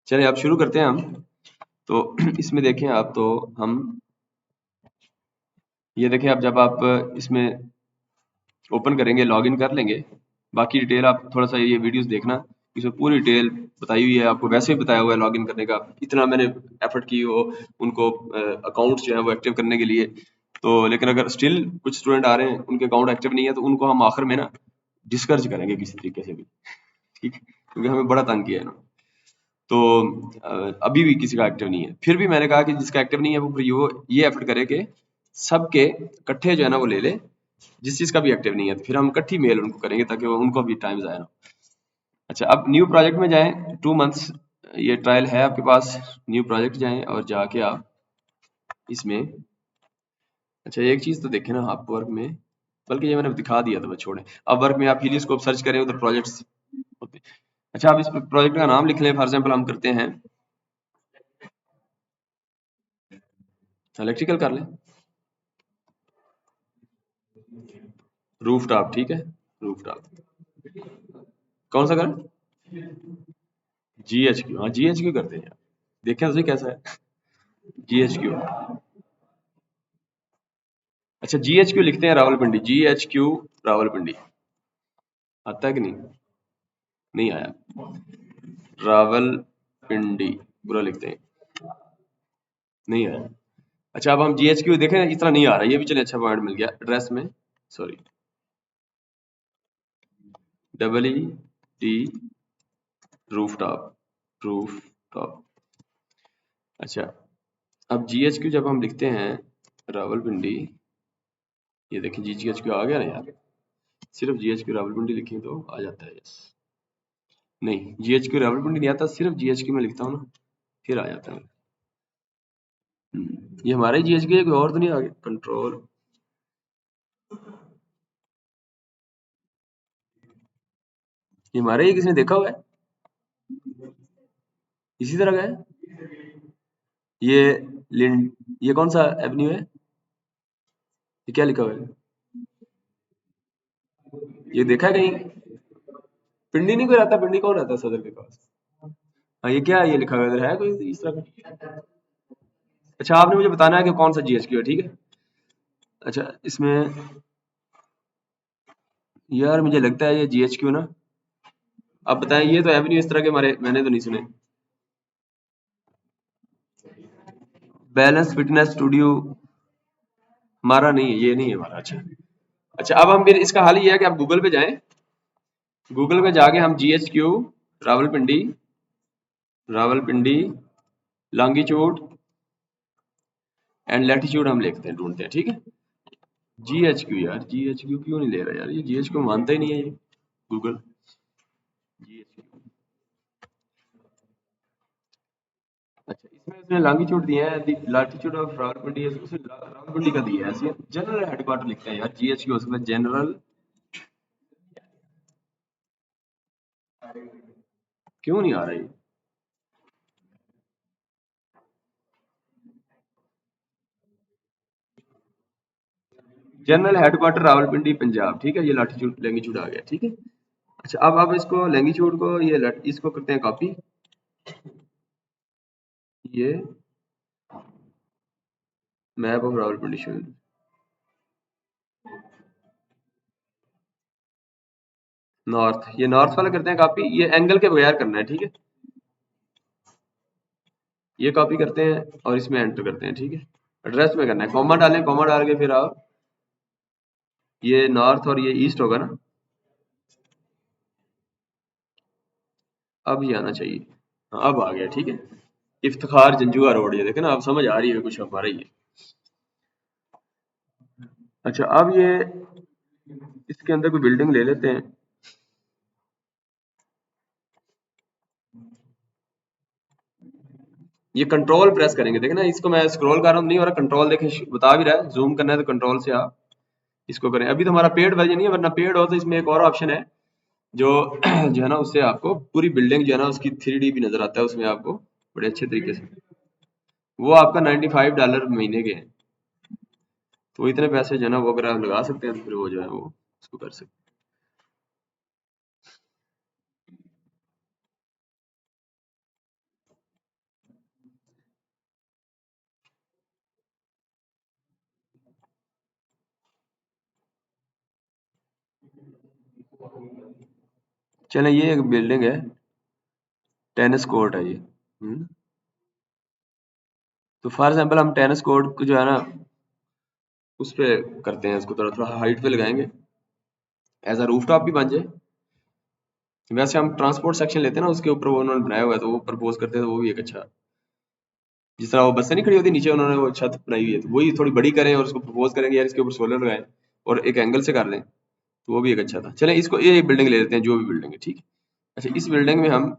चलिए आप शुरू करते हैं हम। तो इसमें देखें आप, तो हम ये देखें आप, जब आप इसमें ओपन करेंगे, लॉगिन कर लेंगे, बाकी डिटेल आप थोड़ा सा ये वीडियोस देखना, इसमें पूरी डिटेल बताई हुई है, आपको वैसे ही बताया हुआ है लॉगिन करने का, इतना मैंने एफर्ट की हो उनको अकाउंट्स जो है वो एक्टिव करने के लिए। तो लेकिन अगर स्टिल कुछ स्टूडेंट आ रहे हैं उनके अकाउंट एक्टिव नहीं है, तो उनको हम आखिर में ना डिस्करेज करेंगे किसी तरीके से भी, ठीक, क्योंकि हमें बड़ा तंग किया है ना। तो अभी भी किसी का एक्टिव नहीं है, फिर भी मैंने कहा कि जिसका एक्टिव नहीं है वो ये एफर्ट करे कि सबके इकट्ठे जो है ना वो ले ले, जिस चीज का भी एक्टिव नहीं है, तो फिर हम इकट्ठी मेल उनको करेंगे ताकि उनको भी टाइम जाए ना। अच्छा, अब न्यू प्रोजेक्ट में जाएं, 2 मंथ्स ये ट्रायल है आपके पास, न्यू प्रोजेक्ट जाएं और जाके आप इसमें, अच्छा एक चीज तो देखें ना आप वर्क में, बल्कि ये मैंने दिखा दिया था, बस छोड़ें। अब वर्क में आप हीलियोस्कोप सर्च करें, उधर प्रोजेक्ट्स होते हैं। अच्छा, आप इस प्रोजेक्ट का नाम लिख लें, फॉर एग्जाम्पल हम करते हैं इलेक्ट्रिकल कर लें, रूफ टॉप, ठीक है, रूफ टॉप। कौन सा करें? GHQ, हाँ GHQ करते हैं यार, देखें तो सही कैसा है। GHQ, अच्छा GHQ लिखते हैं रावलपिंडी, GHQ रावलपिंडी, आता है कि नहीं? नहीं आया, रावलपिंडी पूरा लिखते हैं, नहीं आया। अच्छा, अब हम GHQ देखें, इतना नहीं आ रहा, ये भी चले, अच्छा पॉइंट मिल गया एड्रेस में, sorry, EE roof top, roof top. अच्छा, अब GHQ जब हम लिखते हैं रावलपिंडी, ये देखिए GHQ आ गया ना यार, सिर्फ GHQ रावलपिंडी लिखें तो आ जाता है, यस। नहीं, GHQ रावलपिंडी नहीं आता, सिर्फ GHQ में लिखता हूँ ना फिर आ जाता है। ये हमारा ही GHQ है, कोई और तो नहीं आ गया? कंट्रोल, ये हमारा ही, किसने देखा हुआ है? इसी तरह का है ये। लिंड, ये कौन सा एवेन्यू है? ये क्या लिखा हुआ है? ये देखा है कहीं? पिंडी नहीं कोई रहता, पिंडी कौन रहता है सदर के पास? हाँ, ये क्या है, ये लिखा हुआ है, इधर है कोई इस तरह का? अच्छा, आपने मुझे बताना है कि कौन सा GHQ है, ठीक है। अच्छा, इसमें यार मुझे लगता है ये GHQ ना, अब बताएं, ये तो एवेन्यू इस तरह के हमारे, मैंने तो नहीं सुने। बैलेंस फिटनेस स्टूडियो हमारा नहीं है, ये नहीं है हमारा। अच्छा, अच्छा अब हम फिर इसका हल ये है कि आप गूगल पे जाएं, गूगल पे जाके हम GHQ Rawalpindi, Rawalpindi longitude and latitude हम लिखते हैं, ढूंढते हैं, ठीक है। GHQ, यार GHQ क्यों नहीं ले रहा यार, ये GHQ मानता ही नहीं है ये गूगल। GHQ, अच्छा इसमें उसने लॉन्गिट्यूड दिया है, लैटिट्यूड ऑफ रावलपिंडी, उसने रावलपिंडी का दिया है, ऐसे जनरल हेडक्वार्टर लिखते हैं यार GHQ, उसमें जनरल क्यों नहीं आ रहा है? जनरल हेडक्वार्टर रावलपिंडी पंजाब, ठीक है, ये लैटिट्यूड लैंगिट्यूड आ गया, ठीक है। अच्छा, अब इसको लैंगिट्यूड को इसको करते हैं कॉपी, ये map of Rawalpindi show, north, ये नॉर्थ वाला करते हैं कॉपी, ये एंगल के बगैर करना है, ठीक है। ये कॉपी करते हैं और इसमें एंटर करते हैं, ठीक है। एड्रेस में करना है, कॉमा डालें, कॉमा डाल के फिर आप, ये नॉर्थ और ये ईस्ट होगा ना, अब ये आना चाहिए, हाँ अब आ गया, ठीक है। इफ्तिखार जंजुआ रोड, ये देखे ना, अब समझ आ रही है कुछ हमारा ही है। अच्छा, अब ये इसके अंदर कोई बिल्डिंग ले लेते हैं, ये कंट्रोल प्रेस करेंगे, देखे ना, इसको मैं स्क्रॉल कर रहा हूँ, नहीं हो रहा, कंट्रोल देखें बता भी रहा है, जूम करना है तो कंट्रोल से आप इसको करें। अभी तो हमारा पेड वर्जन नहीं है, वरना पेड हो तो इसमें एक और ऑप्शन है जो जो है ना, उससे आपको पूरी बिल्डिंग जो है ना उसकी 3D भी नजर आता है उसमें आपको बड़े अच्छे तरीके से। वो आपका $95 महीने के हैं, तो इतने पैसे जो है ना वो अगर आप लगा सकते हैं तो फिर वो जो है वो उसको कर सकते चले ये एक बिल्डिंग है, टेनिस कोर्ट है ये। तो फॉर एग्जाम्पल हम टेनिस कोर्ट को जो है ना उस पे करते हैं, इसको थोड़ा थोड़ा हाइट पे लगाएंगे, एज अ रूफ टॉप भी बन जाए। वैसे हम ट्रांसपोर्ट सेक्शन लेते हैं ना, उसके ऊपर वो उन्होंने बनाया हुआ है, तो वो प्रपोज करते हैं, तो वो भी एक अच्छा, जिस तरह वो बसें नहीं खड़ी होती नीचे, उन्होंने वो छत बनाई हुई है, तो वही थोड़ी बड़ी करें और उसको प्रपोज करेंगे यार इसके ऊपर सोलर लगाएं और एक एंगल से कर दें, तो वो भी एक अच्छा था। चलें इसको ये बिल्डिंग ले लेते हैं, जो भी बिल्डिंग है, ठीक है। अच्छा, इस बिल्डिंग में हम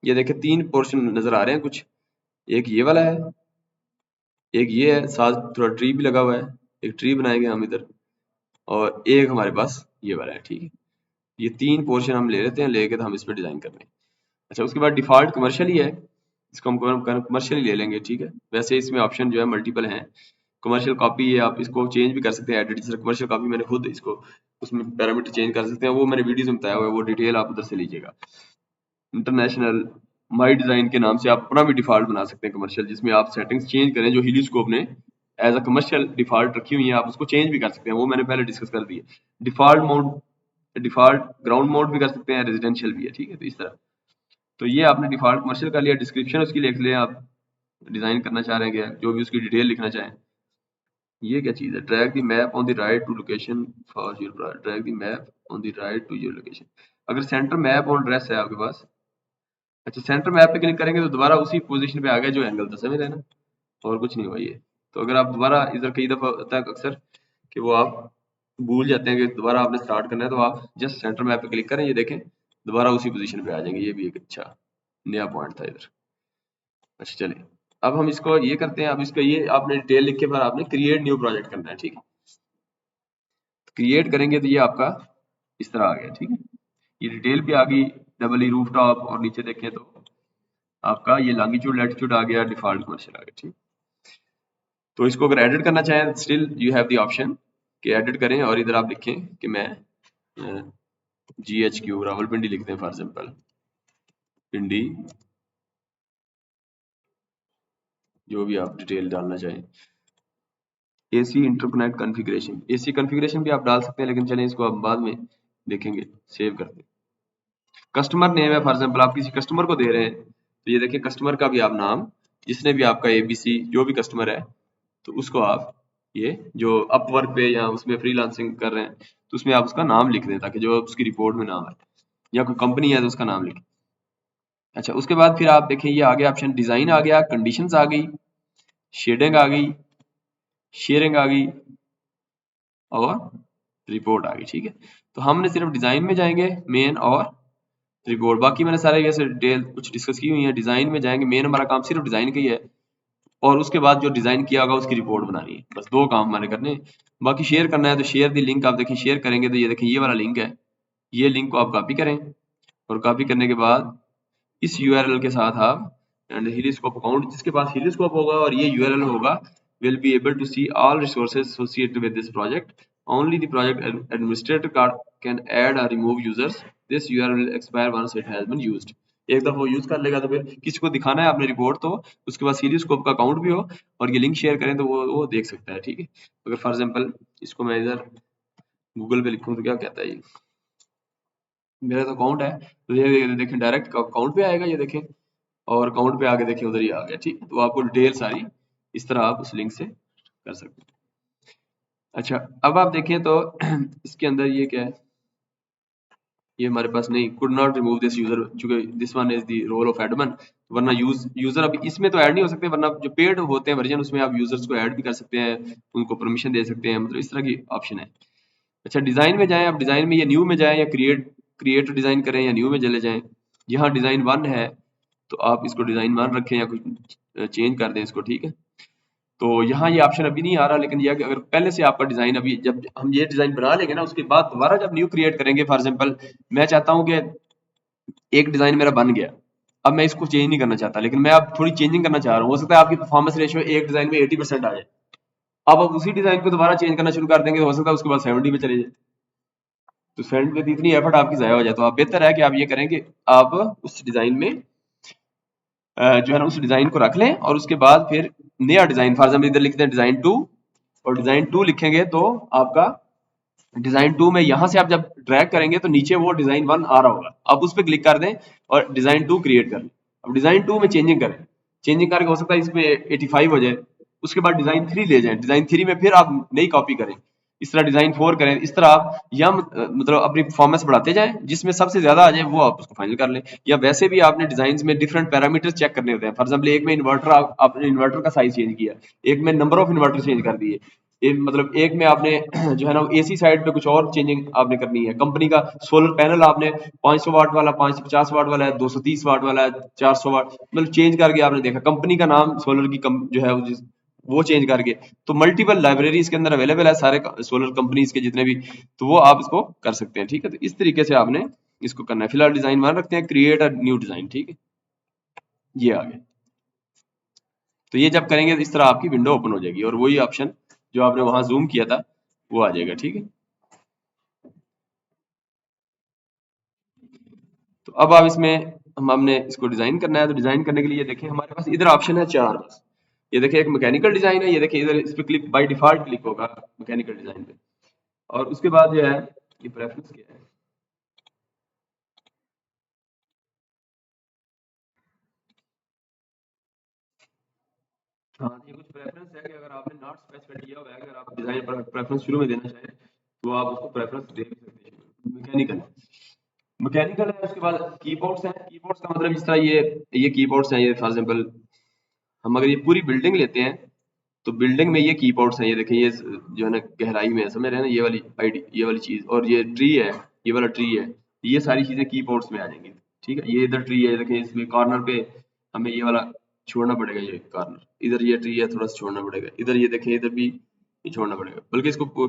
ये देखें 3 पोर्शन नजर आ रहे हैं कुछ, एक ये वाला है, एक ये है, साथ थोड़ा ट्री भी लगा हुआ है, एक ट्री बनाएंगे हम इधर, और एक हमारे पास ये वाला है, ठीक है। ये 3 पोर्शन हम ले लेते हैं, लेके तो हम इस पर डिजाइन कर लेंगे। अच्छा, उसके बाद डिफॉल्ट कमर्शियल ही है, इसको हम कमर्शियल ही ले लेंगे, ठीक है। वैसे इसमें ऑप्शन जो है मल्टीपल हैं। कमर्शियल कॉपी, ये आप इसको चेंज भी कर सकते हैं, एडिट, जैसे कमर्शियल कॉपी मैंने खुद इसको उसमें पैरामीटर चेंज कर सकते हैं, वो मैंने वीडियोस में बताया हुआ है, वो डिटेल आप उधर से लीजिएगा। इंटरनेशनल माई डिजाइन के नाम से आप अपना भी डिफॉल्ट बना सकते हैं कमर्शियल, जिसमें आप सेटिंग्स चेंज करें, जो हीलियोस्कोप ने एज अ कमर्शियल डिफॉल्ट रखी हुई है, आप उसको चेंज भी कर सकते हैं, वो मैंने पहले डिस्कस कर दिया। Default mode, default ground mode भी कर सकते हैं, रेजिडेंशियल भी है, ठीक है। तो इस तरह, तो ये आपने डिफॉल्ट कमर्शियल कर लिया। डिस्क्रिप्शन उसकी लिख लें, आप डिजाइन करना चाह रहे हैं क्या, जो भी उसकी डिटेल लिखना चाहें। ये क्या चीज है, drag the map on the right to location for your, drag the map on the right to your location. अगर सेंटर मैप और एड्रेस है आपके पास, अच्छा सेंटर मैप पे क्लिक करेंगे तो दोबारा उसी पोजीशन पे आ गया जो एंगल था, समझ रहे हैं ना, और कुछ नहीं हुआ ये। तो अगर आप दोबारा इधर, कई दफा होता है अक्सर कि वो आप भूल जाते हैं कि दोबारा आपने स्टार्ट करना है, तो आप जस्ट सेंटर मैप पे क्लिक करें, ये देखें दोबारा उसी पोजीशन पे आ जाएंगे। ये भी एक अच्छा नया पॉइंट था इधर। अच्छा चलिए, अब हम इसको ये करते हैं, अब इसका ये आपने डिटेल लिख के फिर आपने क्रिएट न्यू प्रोजेक्ट करना है, ठीक है। क्रिएट करेंगे तो ये आपका इस तरह आ गया, ठीक है। ये डिटेल भी आ गई, डबल ई रूफ टॉप, और नीचे देखें तो आपका ये लॉन्गिट्यूड लैटिट्यूड आ गया, डिफॉल्ट कमर्शियल आ गया, ठीक। तो इसको अगर एडिट करना चाहें, still you have the option कि एडिट करें, और इधर आप लिखें कि मैं GHQ रावलपिंडी लिखते हैं फॉर एग्जाम्पल, पिंडी, जो भी आप डिटेल डालना चाहें। AC interconnect configuration, AC configuration भी आप डाल सकते हैं, लेकिन चलें इसको आप बाद में देखेंगे, सेव करते हैं। कस्टमर नेम है, फॉर एग्जाम्पल आप किसी कस्टमर को दे रहे हैं, तो ये देखिए कस्टमर का भी आप नाम, जिसने भी आपका ABC जो भी कस्टमर है, तो उसको आप ये जो अपवर्क पे या उसमें फ्रीलांसिंग कर रहे हैं, तो उसमें आप उसका नाम लिख दें, ताकि जो उसकी रिपोर्ट में नाम है, या कोई कंपनी है तो उसका नाम लिखें। अच्छा, उसके बाद फिर आप देखें ये आ गया ऑप्शन, डिजाइन आ गया, कंडीशंस आ गई, शेडिंग आ गई, शेयरिंग आ गई, और रिपोर्ट आ गई, ठीक है। तो हमने सिर्फ डिजाइन में जाएंगे, मेन और रिपोर्ट, बाकी मैंने सारे वैसे डिटेल कुछ डिस्कस की हुई है। डिजाइन में जाएंगे, मेन हमारा काम सिर्फ डिजाइन का ही है, और उसके बाद जो डिजाइन किया होगा उसकी रिपोर्ट बनानी है, बस 2 काम हमारे करने हैं। बाकी शेयर करना है तो शेयर दी लिंक, आप देखिए शेयर करेंगे तो ये देखिए ये वाला लिंक है, ये लिंक को आप कॉपी करें, और कॉपी करने के बाद इस यूआरएल के साथ आप एंड हीलियोस्कोप अकाउंट, जिसके पास हीलियोस्कोप होगा और ये यूआरएल होगा, will be able to see all resources associated with this project. Only the project administrator can add or remove users. This URL will expire once it has been used. एक दफा वो use कर लेगा, तो फिर किसी को दिखाना है आपने रिपोर्ट, तो उसके बाद हीलियोस्कोप का अकाउंट भी हो और ये लिंक शेयर करें, तो वो देख सकता है, ठीक है। अगर फॉर एग्जांपल इसको मैं इधर गूगल पे लिखूं तो क्या कहता है ये, मेरा तो अकाउंट है, तो ये देखें डायरेक्ट अकाउंट पे आएगा, ये देखें, और अकाउंट पे आके देखें उधर ही आ गया, ठीक है। तो आपको डिटेल सारी इस तरह आप उस लिंक से कर सकते हैं। अच्छा, अब आप देखें तो इसके अंदर ये क्या है, ये हमारे पास नहीं, could not remove this user, चूंकि this one is the role of admin, वरना यूजर अभी इसमें तो ऐड नहीं हो सकते, वरना जो पेड होते हैं वर्जन उसमें आप यूजर्स को ऐड भी कर सकते हैं, उनको परमिशन दे सकते हैं, मतलब इस तरह की ऑप्शन है। अच्छा, डिजाइन में जाएं, आप डिजाइन में या न्यू में जाएं, या क्रिएट डिजाइन करें, या न्यू में चले जाएं। यहाँ डिजाइन 1 है, तो आप इसको डिजाइन 1 रखें या कुछ चेंज कर दें इसको, ठीक है। तो यहाँ ये ऑप्शन अभी नहीं आ रहा, लेकिन यह अगर पहले से आपका डिजाइन, अभी जब हम ये डिजाइन बना लेंगे ना, उसके बाद दोबारा जब न्यू क्रिएट करेंगे, फॉर एग्जांपल मैं चाहता हूँ कि एक डिजाइन मेरा बन गया, अब मैं इसको चेंज नहीं करना चाहता, लेकिन मैं अब थोड़ी चेंजिंग करना चाह रहा हूँ, हो सकता है आपकी परफॉर्मेंस रेशियो एक डिजाइन में 80% आ जाए, अब आप उसी डिजाइन को दोबारा चेंज करना शुरू कर देंगे, तो हो सकता है उसके बाद 70 पे चले जाए, तो 70 पे इतनी एफर्ट आपकी जाया हो जाए। तो आप बेहतर है कि आप ये करें कि आप उस डिजाइन में जो है ना उस डिजाइन को रख लें, और उसके बाद फिर नया डिजाइन, फॉर एग्जाम्पल इधर लिखते हैं डिजाइन 2, और डिजाइन 2 लिखेंगे तो आपका डिजाइन 2 में यहाँ से आप जब ड्रैग करेंगे तो नीचे वो डिजाइन 1 आ रहा होगा, आप उस पर क्लिक कर दें और डिजाइन 2 क्रिएट कर लें। अब डिजाइन 2 में चेंजिंग करें, चेंजिंग करके हो सकता है इसमें 85 हो जाए, उसके बाद डिजाइन 3 ले जाएं, डिजाइन 3 में फिर आप नई कॉपी करें, इस तरह डिजाइन 4 करें, इस तरह आप या मतलब अपनी परफॉर्मेंस बढ़ाते जाएं, जिसमें सबसे ज्यादा आ जाए वो आप उसको फाइनल कर लें। या वैसे भी आपने डिजाइन में डिफरेंट पैरामीटर्स चेक करने होते हैं, फॉर एग्जाम्पल एक में इन्वर्टर आपने इन्वर्टर का साइज चेंज किया, एक में नंबर ऑफ इन्वर्टर चेंज कर दिए, मतलब एक में आपने जो है ना एसी साइड पे कुछ और चेंजिंग आपने करनी है, कंपनी का सोलर पैनल आपने 500 वाट वाला, 550 वाट वाला है, 230 वाट वाला है, 400 वाट, मतलब चेंज करके आपने देखा, कंपनी का नाम सोलर की जो है वो चेंज करके, तो मल्टीपल लाइब्रेरी इसके अंदर अवेलेबल है सारे सोलर कंपनीज के जितने भी, तो वो आप इसको कर सकते हैं। ठीक है, तो इस तरीके से आपने इसको करना है। फिलहाल डिजाइन वन रखते हैं, क्रिएट अ न्यू डिजाइन। ठीक है, ये आ गया। तो ये जब करेंगे तो इस तरह आपकी विंडो ओपन हो जाएगी और वही ऑप्शन जो आपने वहां जूम किया था वो आ जाएगा। ठीक है, तो अब आप इसमें हमने इसको डिजाइन करना है, तो डिजाइन करने के लिए देखें हमारे पास इधर ऑप्शन है चार बस। ये देखिए एक मैकेनिकल डिजाइन है, ये देखिए इधर इस पे क्लिक बाय डिफॉल्ट क्लिक होगा मैकेनिकल डिजाइन पे, और उसके बाद जो है ये प्रेफरेंस क्या है। हाँ, ये कुछ प्रेफरेंस है कि अगर आपने नॉट स्पेसिफाई किया हुआ है, अगर आप डिजाइन पर प्रेफरेंस शुरू में देना चाहें तो आप उसको प्रेफरेंस दे भी सकते हैं। मैकेनिकल मैकेनिकल है, उसके बाद कीबोर्ड्स हैं, कीबोर्ड्स का मतलब जिस तरह ये कीबोर्ड्स हैं, ये फॉर एग्जांपल हम अगर ये पूरी बिल्डिंग लेते हैं तो बिल्डिंग में ये कीबोर्ड्स हैं, ये देखें ये जो है ना गहराई में है, समझ रहे हैं ना, ये वाली आईडी ये वाली चीज, और ये ट्री है, ये वाला ट्री है, ये सारी चीजें कीबोर्ड्स में आ जाएंगी। ठीक है, ये इधर ट्री है, देखें इसमें कॉर्नर पे हमें ये वाला छोड़ना पड़ेगा, ये कॉर्नर इधर ये ट्री है थोड़ा सा छोड़ना पड़ेगा, इधर ये देखें इधर भी ये छोड़ना पड़ेगा, बल्कि इसको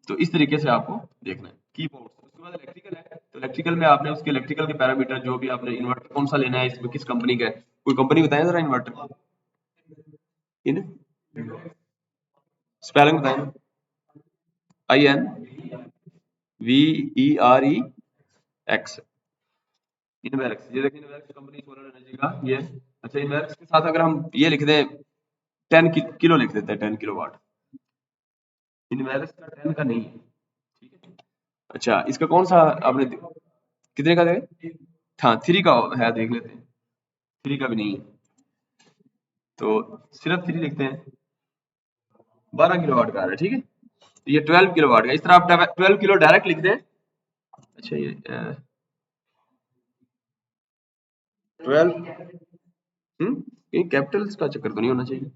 तो इस तरीके से आपको देखना है कीबोर्ड। उसके बाद इलेक्ट्रिकल है, तो इलेक्ट्रिकल में आपने उसके इलेक्ट्रिकल के पैरामीटर जो भी आपने इन्वर्टर कौन सा लेना है, इसमें किस कंपनी का है, कोई कंपनी बताएं जरा इन्वर्टर इन स्पेलिंग बताएं। IN VERE एक्स, इनवेरेक्स, ये देखिए इनवेरेक्स कंपनी सोलर एनर्जी का ये। अच्छा, इनवेरेक्स के साथ अगर हम ये लिख दें 10 किलो लिख देते हैं, 10 किलो वाट, इनवेरेक्स का 10 का नहीं है। ठीक है, अच्छा इसका कौन सा आपने कितने का देगा, हाँ 3 का है, देख लेते हैं, 3 का भी नहीं है, तो सिर्फ 3 लिखते हैं, 12 किलो वाट का आ रहा है। ठीक है, तो ये 12 किलो वाट का, इस तरह आप 12 किलो डायरेक्ट लिख दें। अच्छा ये 12 कहीं कैपिटल्स का चक्कर तो नहीं होना चाहिए।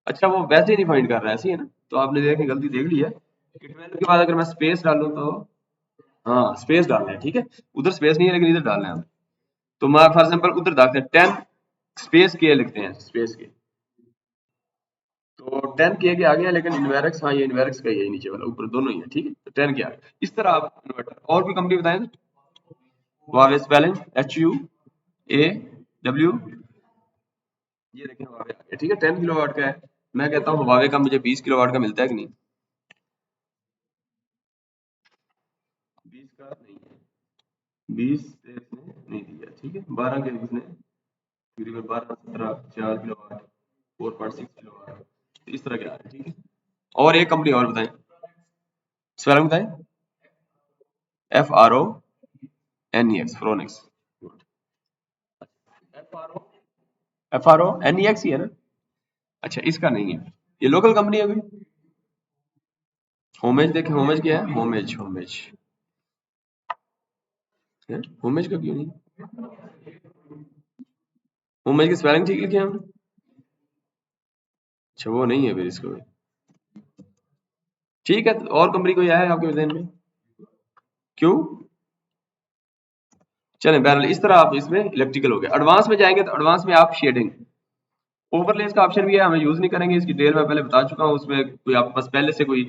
अच्छा वो वैसे ही नहीं फाइंड कर रहा है, ऐसी है ना, तो आपने देखिए गलती देख ली है कि 12 के बाद अगर मैं स्पेस डालूं तो, हाँ स्पेस डालना है। ठीक है, उधर स्पेस नहीं है लेकिन इधर डालना है हमें, तो मैं फॉर एग्जांपल उधर डालते हैं 10 स्पेस के लिखते हैं, स्पेस के, तो 10 के आगे आ गया, लेकिन इन्वेरेक्स, हाँ ये इन्वेरेक्स का ही है, नीचे वाला ऊपर दोनों ही है। ठीक है, तो 10 के आगे इस तरह आप इन्वर्टर, और भी कंपनी बताएं, वावे स्पेलिंग HUAW, ये देखें हुआवे आ गया। ठीक है, 10 किलो वाट का है, मैं कहता हूँ हुआवे का मुझे 20 किलो वाट का मिलता है कि नहीं, 20 का नहीं है, 20 से इसने नहीं दिया। ठीक है, 12 के इसने तकरीबन 12 17 4 किलो वाट 4.6 किलो वाट, तो इस तरह के आ रहे हैं। ठीक है, और एक कंपनी और बताएं, स्पेलिंग बताएं। FRONEX, फ्रोनेक्स, FRONEX ही है ना। अच्छा इसका नहीं है, ये लोकल कंपनी है कोई। होमेज देखें, होमेज क्या है, होमेज होमेज है, होमेज का क्यों नहीं, होमेज की स्पेलिंग ठीक लिखी है हमने। अच्छा वो नहीं है फिर इसको, ठीक है, तो और कंपनी कोई आया है आपके जहन में, क्यों, चलें बहरहाल इस तरह आप इसमें इलेक्ट्रिकल हो गया। एडवांस में जाएंगे तो एडवांस में आप शेडिंग ओवरलेस का ऑप्शन भी है, हमें यूज नहीं करेंगे, इसकी डिटेल मैं पहले बता चुका हूँ, उसमें कोई आपके पास पहले से कोई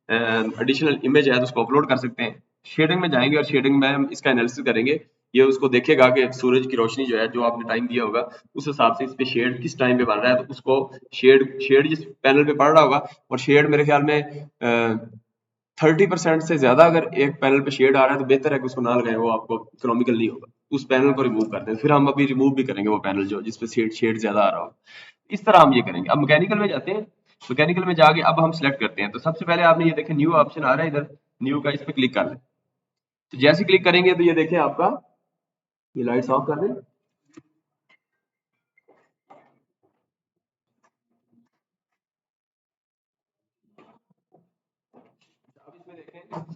एडिशनल इमेज है तो उसको अपलोड कर सकते हैं। शेडिंग में जाएंगे और शेडिंग में हम इसका एनालिसिस करेंगे, ये उसको देखेगा कि सूरज की रोशनी जो है जो आपने टाइम दिया होगा उस हिसाब से इस पे शेड किस टाइम पे बन रहा है, तो उसको शेड शेड जिस पैनल पे पड़ रहा होगा, और शेड मेरे ख्याल में 30% से ज्यादा अगर एक पैनल पे शेड आ रहा है तो बेहतर है कि उसको ना लगाएं, वो आपको इकोनॉमिकल नहीं होगा, उस पैनल को रिमूव कर दें, फिर हम अभी रिमूव भी करेंगे वो पैनल जो जिसपे शेड शेड ज्यादा आ रहा हो, इस तरह हम ये करेंगे। अब मैकेनिकल में जाते हैं, मैकेनिकल में जाके अब हम सिलेक्ट करते हैं, तो सबसे पहले आपने ये देखें न्यू ऑप्शन आ रहा है इधर, न्यू का इस पे क्लिक कर लें। तो जैसे क्लिक करेंगे तो ये देखें आपका ये लाइट्स ऑफ कर दें।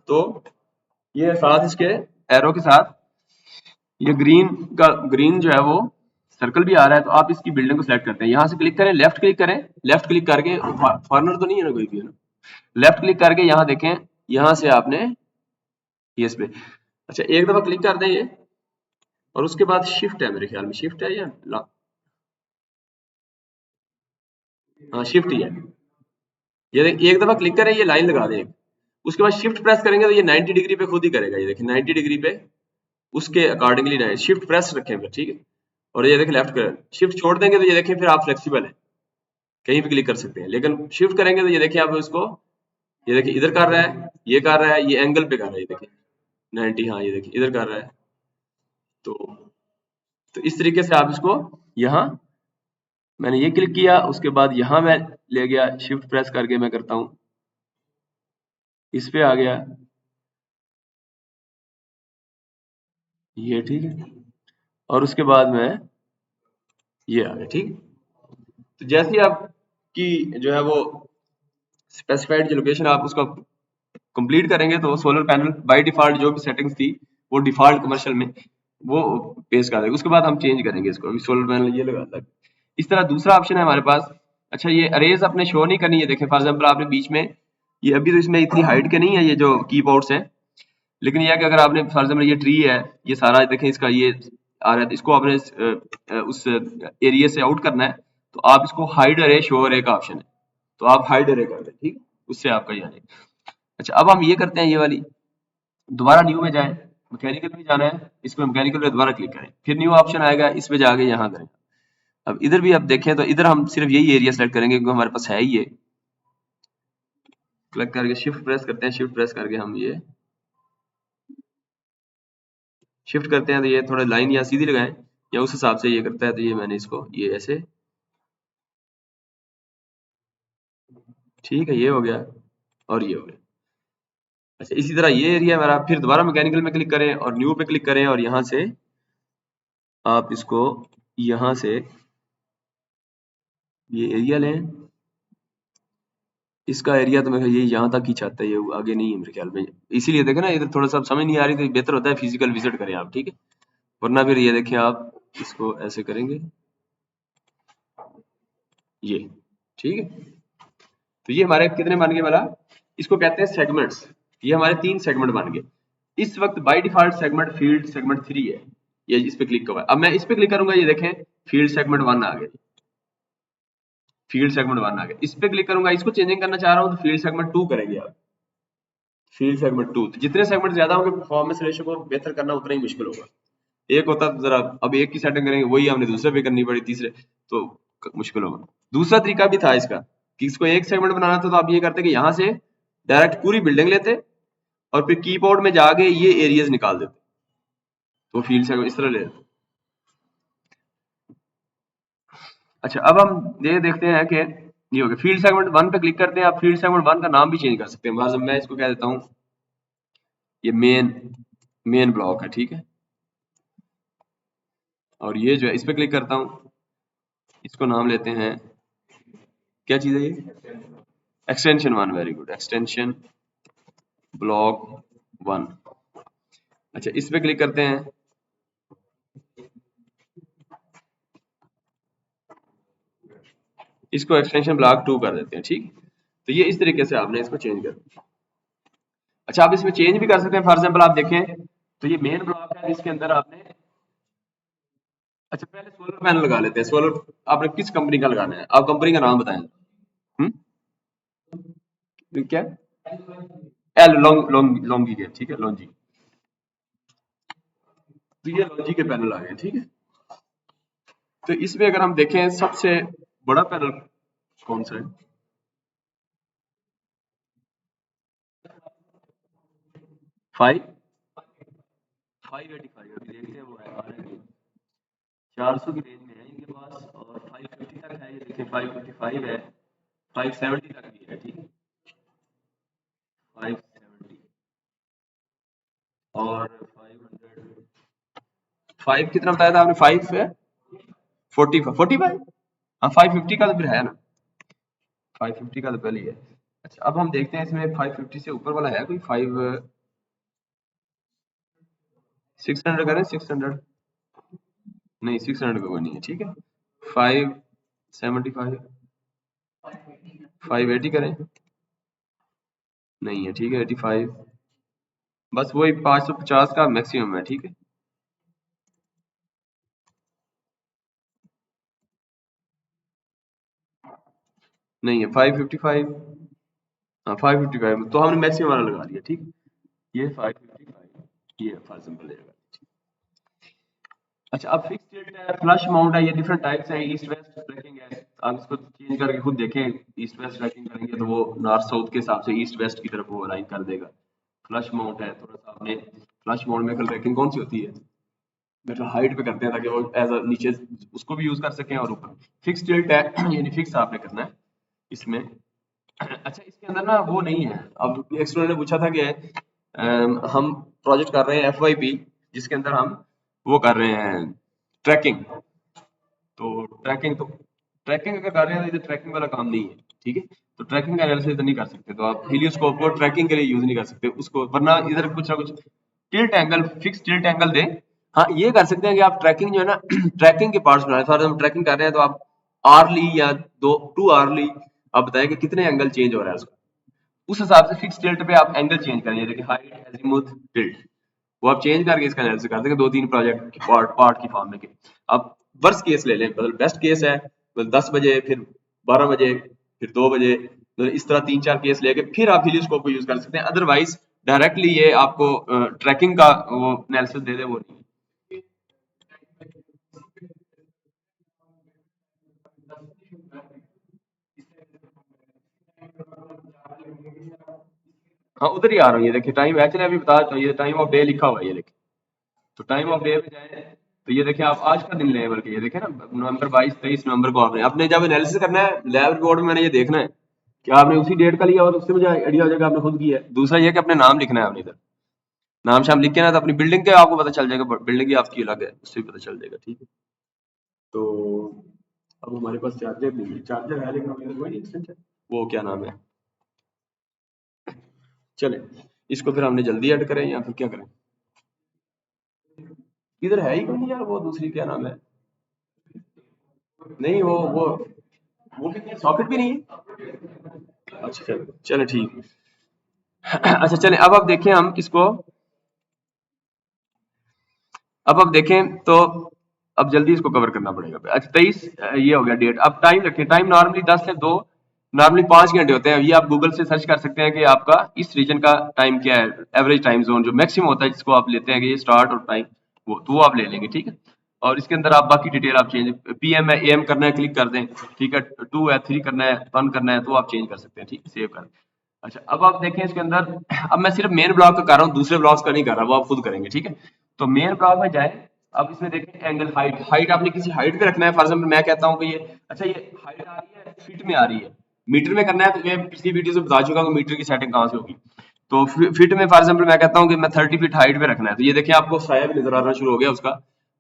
तो ये साथ इसके एरो के साथ ये ग्रीन जो है वो सर्कल भी आ रहा है। तो आप इसकी बिल्डिंग को सिलेक्ट करते हैं, यहाँ से क्लिक करें, लेफ्ट क्लिक करें, लेफ्ट क्लिक करके फॉर्नर तो नहीं है ना कोई भी, है ना, लेफ्ट क्लिक करके यहाँ देखें, यहाँ से आपने ये इस पे अच्छा एक दफा क्लिक कर दें ये, और उसके बाद शिफ्ट है, मेरे ख्याल में शिफ्ट है या हाँ शिफ्ट ही है। ये एक दफा क्लिक करें, ये लाइन लगा दें, उसके बाद शिफ्ट प्रेस करेंगे तो ये 90 डिग्री पे खुद ही करेगा। ये देखिए 90 डिग्री पे उसके अकॉर्डिंगली शिफ्ट प्रेस रखें फिर, ठीक है। और ये देखिए लेफ्ट करें, शिफ्ट छोड़ देंगे तो ये देखिए फिर आप फ्लेक्सिबल है, कहीं भी क्लिक कर सकते हैं। लेकिन शिफ्ट करेंगे तो ये देखिए आप इसको, ये देखिए इधर कर रहा है, ये कर रहा है, ये एंगल पे कर रहा है, ये देखिए 90, हाँ ये देखिए इधर कर रहा है। तो इस तरीके से आप इसको यहाँ मैंने ये क्लिक किया, उसके बाद यहाँ मैं ले गया, शिफ्ट प्रेस करके मैं करता हूँ, इस पे आ गया ये, ठीक है। और उसके बाद में ये आ गया, ठीक। तो जैसे ही आपकी जो है वो स्पेसिफाइड जो लोकेशन आप उसका कंप्लीट करेंगे तो सोलर पैनल बाय डिफॉल्ट जो भी सेटिंग्स थी वो डिफॉल्ट कमर्शियल में वो पेश कर देगा। उसके बाद हम चेंज करेंगे इसको, अभी सोलर पैनल ये लगा था। इस तरह दूसरा ऑप्शन है हमारे पास। अच्छा ये अरेज अपने शो नहीं करनी है, देखें फॉर एग्जांपल आपने बीच में ये अभी तो इसमें इतनी हाइट के नहीं है ये जो कीबोर्ड्स हैं, लेकिन यह है कि अगर आपने फॉर एग्जांपल ये ट्री है, ये सारा देखें इसका ये आ रहा है, इसको आपने उस एरिया से आउट करना है तो आप इसको हाइड अरे शो अरे का ऑप्शन है, तो आप हाइड अरे कर दें, ठीक, उससे आपका ये आएगा। अच्छा अब हम ये करते हैं, ये वाली दोबारा न्यू में जाएं, मैकेनिकल में जाना है, इसको मैकेनिकल में दोबारा क्लिक करें, फिर न्यू ऑप्शन आएगा, इस पे जाके यहाँ करें। अब इधर भी आप देखें तो इधर हम सिर्फ यही एरिया सेलेक्ट करेंगे क्योंकि हमारे पास है ही ये। क्लिक करके शिफ्ट प्रेस करते हैं, शिफ्ट प्रेस करके हम ये शिफ्ट करते हैं तो ये थोड़ा लाइन या सीधी लगाएं या उस हिसाब से ये करता है। तो ये मैंने इसको ये ऐसे, ठीक है, ये हो गया और ये हो गया। अच्छा इसी तरह ये एरिया हमारा, फिर दोबारा मैकेनिकल में क्लिक करें और न्यू पे क्लिक करें और यहाँ से आप इसको यहाँ से ये एरिया लें, इसका एरिया तो मैं ये यहाँ तक ही चाहता है, ये आगे नहीं है मेरे ख्याल में, इसीलिए देखें ना इधर थोड़ा सा समझ नहीं आ रही तो बेहतर होता है फिजिकल विजिट करें आप, ठीक है। वरना फिर ये देखें आप इसको ऐसे करेंगे ये, ठीक है। तो ये हमारे कितने बन गए वाला, इसको कहते हैं सेगमेंट्स। ये हमारे 3 सेगमेंट बन गए। इस वक्त by default segment field segment 3 है, ये इस पे क्लिक हुआ है। अब मैं इस पे क्लिक करूंगा, ये देखें फील्ड सेगमेंट 1 आ गया, फील्ड सेगमेंट 1 आ गया। इस पे क्लिक करूंगा, इसको चेंजिंग करना चाह रहा हूँ तो फील्ड सेगमेंट 2 करेंगे आप, फील्ड सेगमेंट 2। जितने सेगमेंट ज्यादा होंगे परफॉर्मेंस रेशियो को बेहतर करना उतना ही मुश्किल होगा। एक होता तो जरा, अब एक की सेटिंग करेंगे वही हमने दूसरे पे करनी पड़ी, तीसरे तो मुश्किल होगा। दूसरा तरीका भी था इसका कि इसको एक सेगमेंट बनाना था, तो आप ये करते कि यहाँ से डायरेक्ट पूरी बिल्डिंग लेते और फिर कीबोर्ड में जाके ये एरियाज निकाल देते, तो फील्ड सेगमेंट इस तरह ले लेते। अच्छा अब हम ये देखते हैं कि ये हो गया, फील्ड सेगमेंट 1 पे क्लिक करते हैं। आप फील्ड सेगमेंट 1 का नाम भी चेंज कर सकते हैं, मैं इसको कह देता हूँ ये मेन ब्लॉक है, ठीक है। और ये जो है इस पे क्लिक करता हूँ, इसको नाम लेते हैं, क्या चीज है ये, extension 1, very good, extension block 1। अच्छा इस पे क्लिक करते हैं, इसको एक्सटेंशन ब्लॉक 2 कर देते हैं, ठीक। तो ये इस तरीके से आपने इसको चेंज कर। अच्छा आप इसमें चेंज भी कर सकते हैं, फॉर एग्जांपल आप देखें तो ये मेन ब्लॉक है जिसके अंदर आपने, अच्छा पहले सोलर पैनल लगा लेते हैं। सोलर आपने किस कंपनी का लगाना है, आप कंपनी का नाम बताएं। क्या, एल लॉन्गी के, ठीक है, लॉन्जी। तो ये लॉन्जी के पैनल आ गए, ठीक है। तो इसमें अगर हम देखें सबसे बड़ा पैनल कौन सा है, 585, अभी देखते हैं वो है 400 की रेंज में है इनके पास, और 550 तक है, ये देखिए 555 है, 570 तक भी है, ठीक है, 570। और 500 5 कितना बताया था आपने? 5 है 45 हाँ 550 का तो फिर है ना, 550 का तो पहले ही है। अच्छा अब हम देखते हैं इसमें 550 से ऊपर वाला है कोई 5 600 करें 600 नहीं 600 का कोई नहीं है ठीक है 575 580 करें नहीं है ठीक है 85 बस वही 550 का मैक्सिमम है ठीक है नहीं है 555 हाँ 555 तो हमने मैक्सिमम वाला लगा दिया ठीक है ये 555 ये फॉर एग्जांपल रहेगा। अच्छा अब फिक्स टिल्ट है फ्लश माउंट है ये डिफरेंट टाइप्स हैं ईस्ट वेस्ट ट्रैकिंग है आप इसको चेंज करके खुद देखें ईस्ट वेस्ट ट्रैकिंग करेंगे तो वो नॉर्थ साउथ के हिसाब से ईस्ट वेस्ट की तरफ वो अलाइन कर देगा। फ्लश माउंट है थोड़ा सा आपने फ्लश माउंट में ट्रैकिंग कौन सी होती है मतलब हाइट पे करते हैं ताकि वो एज अ नीचे उसको भी यूज कर सकें और ऊपर फिक्स टिल्ट है यानी फिक्स आपने करना है इसमें। अच्छा इसके अंदर ना वो नहीं है अब एक स्टूडेंट ने पूछा था कि हम प्रोजेक्ट कर रहे हैं एफवाईपी जिसके अंदर हम वो कर रहे हैं ट्रैकिंग तो ट्रैकिंग अगर कर रहे हैं तो इधर ट्रैकिंग वाला काम नहीं है ठीक है तो ट्रैकिंग का एनालिसिस तो नहीं कर सकते तो आप हीलियोस्कोप को ट्रैकिंग के लिए यूज नहीं कर सकते उसको वरना इधर कुछ ना कुछ tilt angle fix tilt angle दें। हाँ ये कर सकते हैं कि आप ट्रैकिंग जो है ना ट्रैकिंग के पार्ट्स बनाए फॉर हम ट्रैकिंग कर रहे हैं तो आप आरली या दो टू आरली आप बताएं कि कितने एंगल चेंज हो रहा है उसका उस हिसाब से फिक्स टिल्ट पे आप एंगल चेंज करेंगे देखिए हाइट एजीमुथ टिल्ट वो आप चेंज करके इसका एनालिसिस कर देंगे दो तीन प्रोजेक्ट की पार्ट की फॉर्म में के अब वर्स्ट केस ले लें मतलब बेस्ट केस है मतलब 10 बजे फिर 12 बजे फिर 2 बजे तो इस तरह तीन चार केस लेके फिर आप हीलियोस्कोप को यूज कर सकते हैं अदरवाइज डायरेक्टली ये आपको ट्रैकिंग का वो एनालिसिस दे दे वो नहीं। हाँ उधर ही आ रहा हूँ ये देखिए टाइम एक्चुअली अभी बता तो ये टाइम ऑफ डे लिखा हुआ है ये देखिए तो टाइम ऑफ डे पे जाए तो ये देखिए आप आज का दिन लें बल्कि ये देखें ना नवंबर 22 23 नवंबर को आपने आपने जब एनालिसिस करना है लैब रिपोर्ट में मैंने ये देखना है कि आपने उसी डेट का लिया और उससे मुझे आइडिया हो जाएगा आपने खुद किया है दूसरा ये कि अपने नाम लिखना है आपने इधर नाम शाम लिख के ना तो अपनी बिल्डिंग के आपको पता चल जाएगा बिल्डिंग की आपकी अलग है उससे भी पता चल जाएगा ठीक है तो अब हमारे पास चार्जर नहीं है चार्जर है लेकिन हमारे पास कोई नहीं एक्सटेंशन वो क्या नाम है चले इसको फिर हमने जल्दी ऐड करें या फिर क्या करें इधर है ही कोई नहीं यार वो दूसरी क्या नाम है नहीं वो भी नहीं सॉकेट भी नहीं है अच्छा चलो चलो ठीक अच्छा चलें अब आप देखें हम इसको अब आप देखें तो अब जल्दी इसको कवर करना पड़ेगा अच्छा 23 ये हो गया डेट अब टाइम रखें टाइम नॉर्मली 10 से 2 नॉर्मली 5 घंटे होते हैं ये आप गूगल से सर्च कर सकते हैं कि आपका इस रीजन का टाइम क्या है एवरेज टाइम जोन जो मैक्सिमम होता है जिसको आप लेते हैं कि ये स्टार्ट और टाइम वो तो वो आप ले लेंगे ठीक है और इसके अंदर आप बाकी डिटेल आप चेंज पीएम है एएम करना है क्लिक कर दें ठीक है 2 है 3 करना है 1 करना है तो आप चेंज कर सकते हैं ठीक है सेव कर अच्छा अब आप देखें इसके अंदर अब मैं सिर्फ मेन ब्लॉक का कर रहा हूँ दूसरे ब्लॉक्स का नहीं कर रहा वो आप खुद करेंगे ठीक है तो मेन ब्लॉक में जाए अब इसमें देखें एंगल हाइट हाइट आपने किसी हाइट पे रखना है फॉर एग्जाम्पल मैं कहता हूँ कि ये अच्छा ये हाइट आ रही है फीट में आ रही है मीटर में करना है तो मैं पिछली वीडियो से बता चुका हूँ मीटर की सेटिंग कहाँ से होगी तो फीट में फॉर एग्जाम्पल मैं कहता हूँ कि मैं 30 फीट हाइट पे रखना है तो ये देखिए आपको साया भी नजर आना शुरू हो गया उसका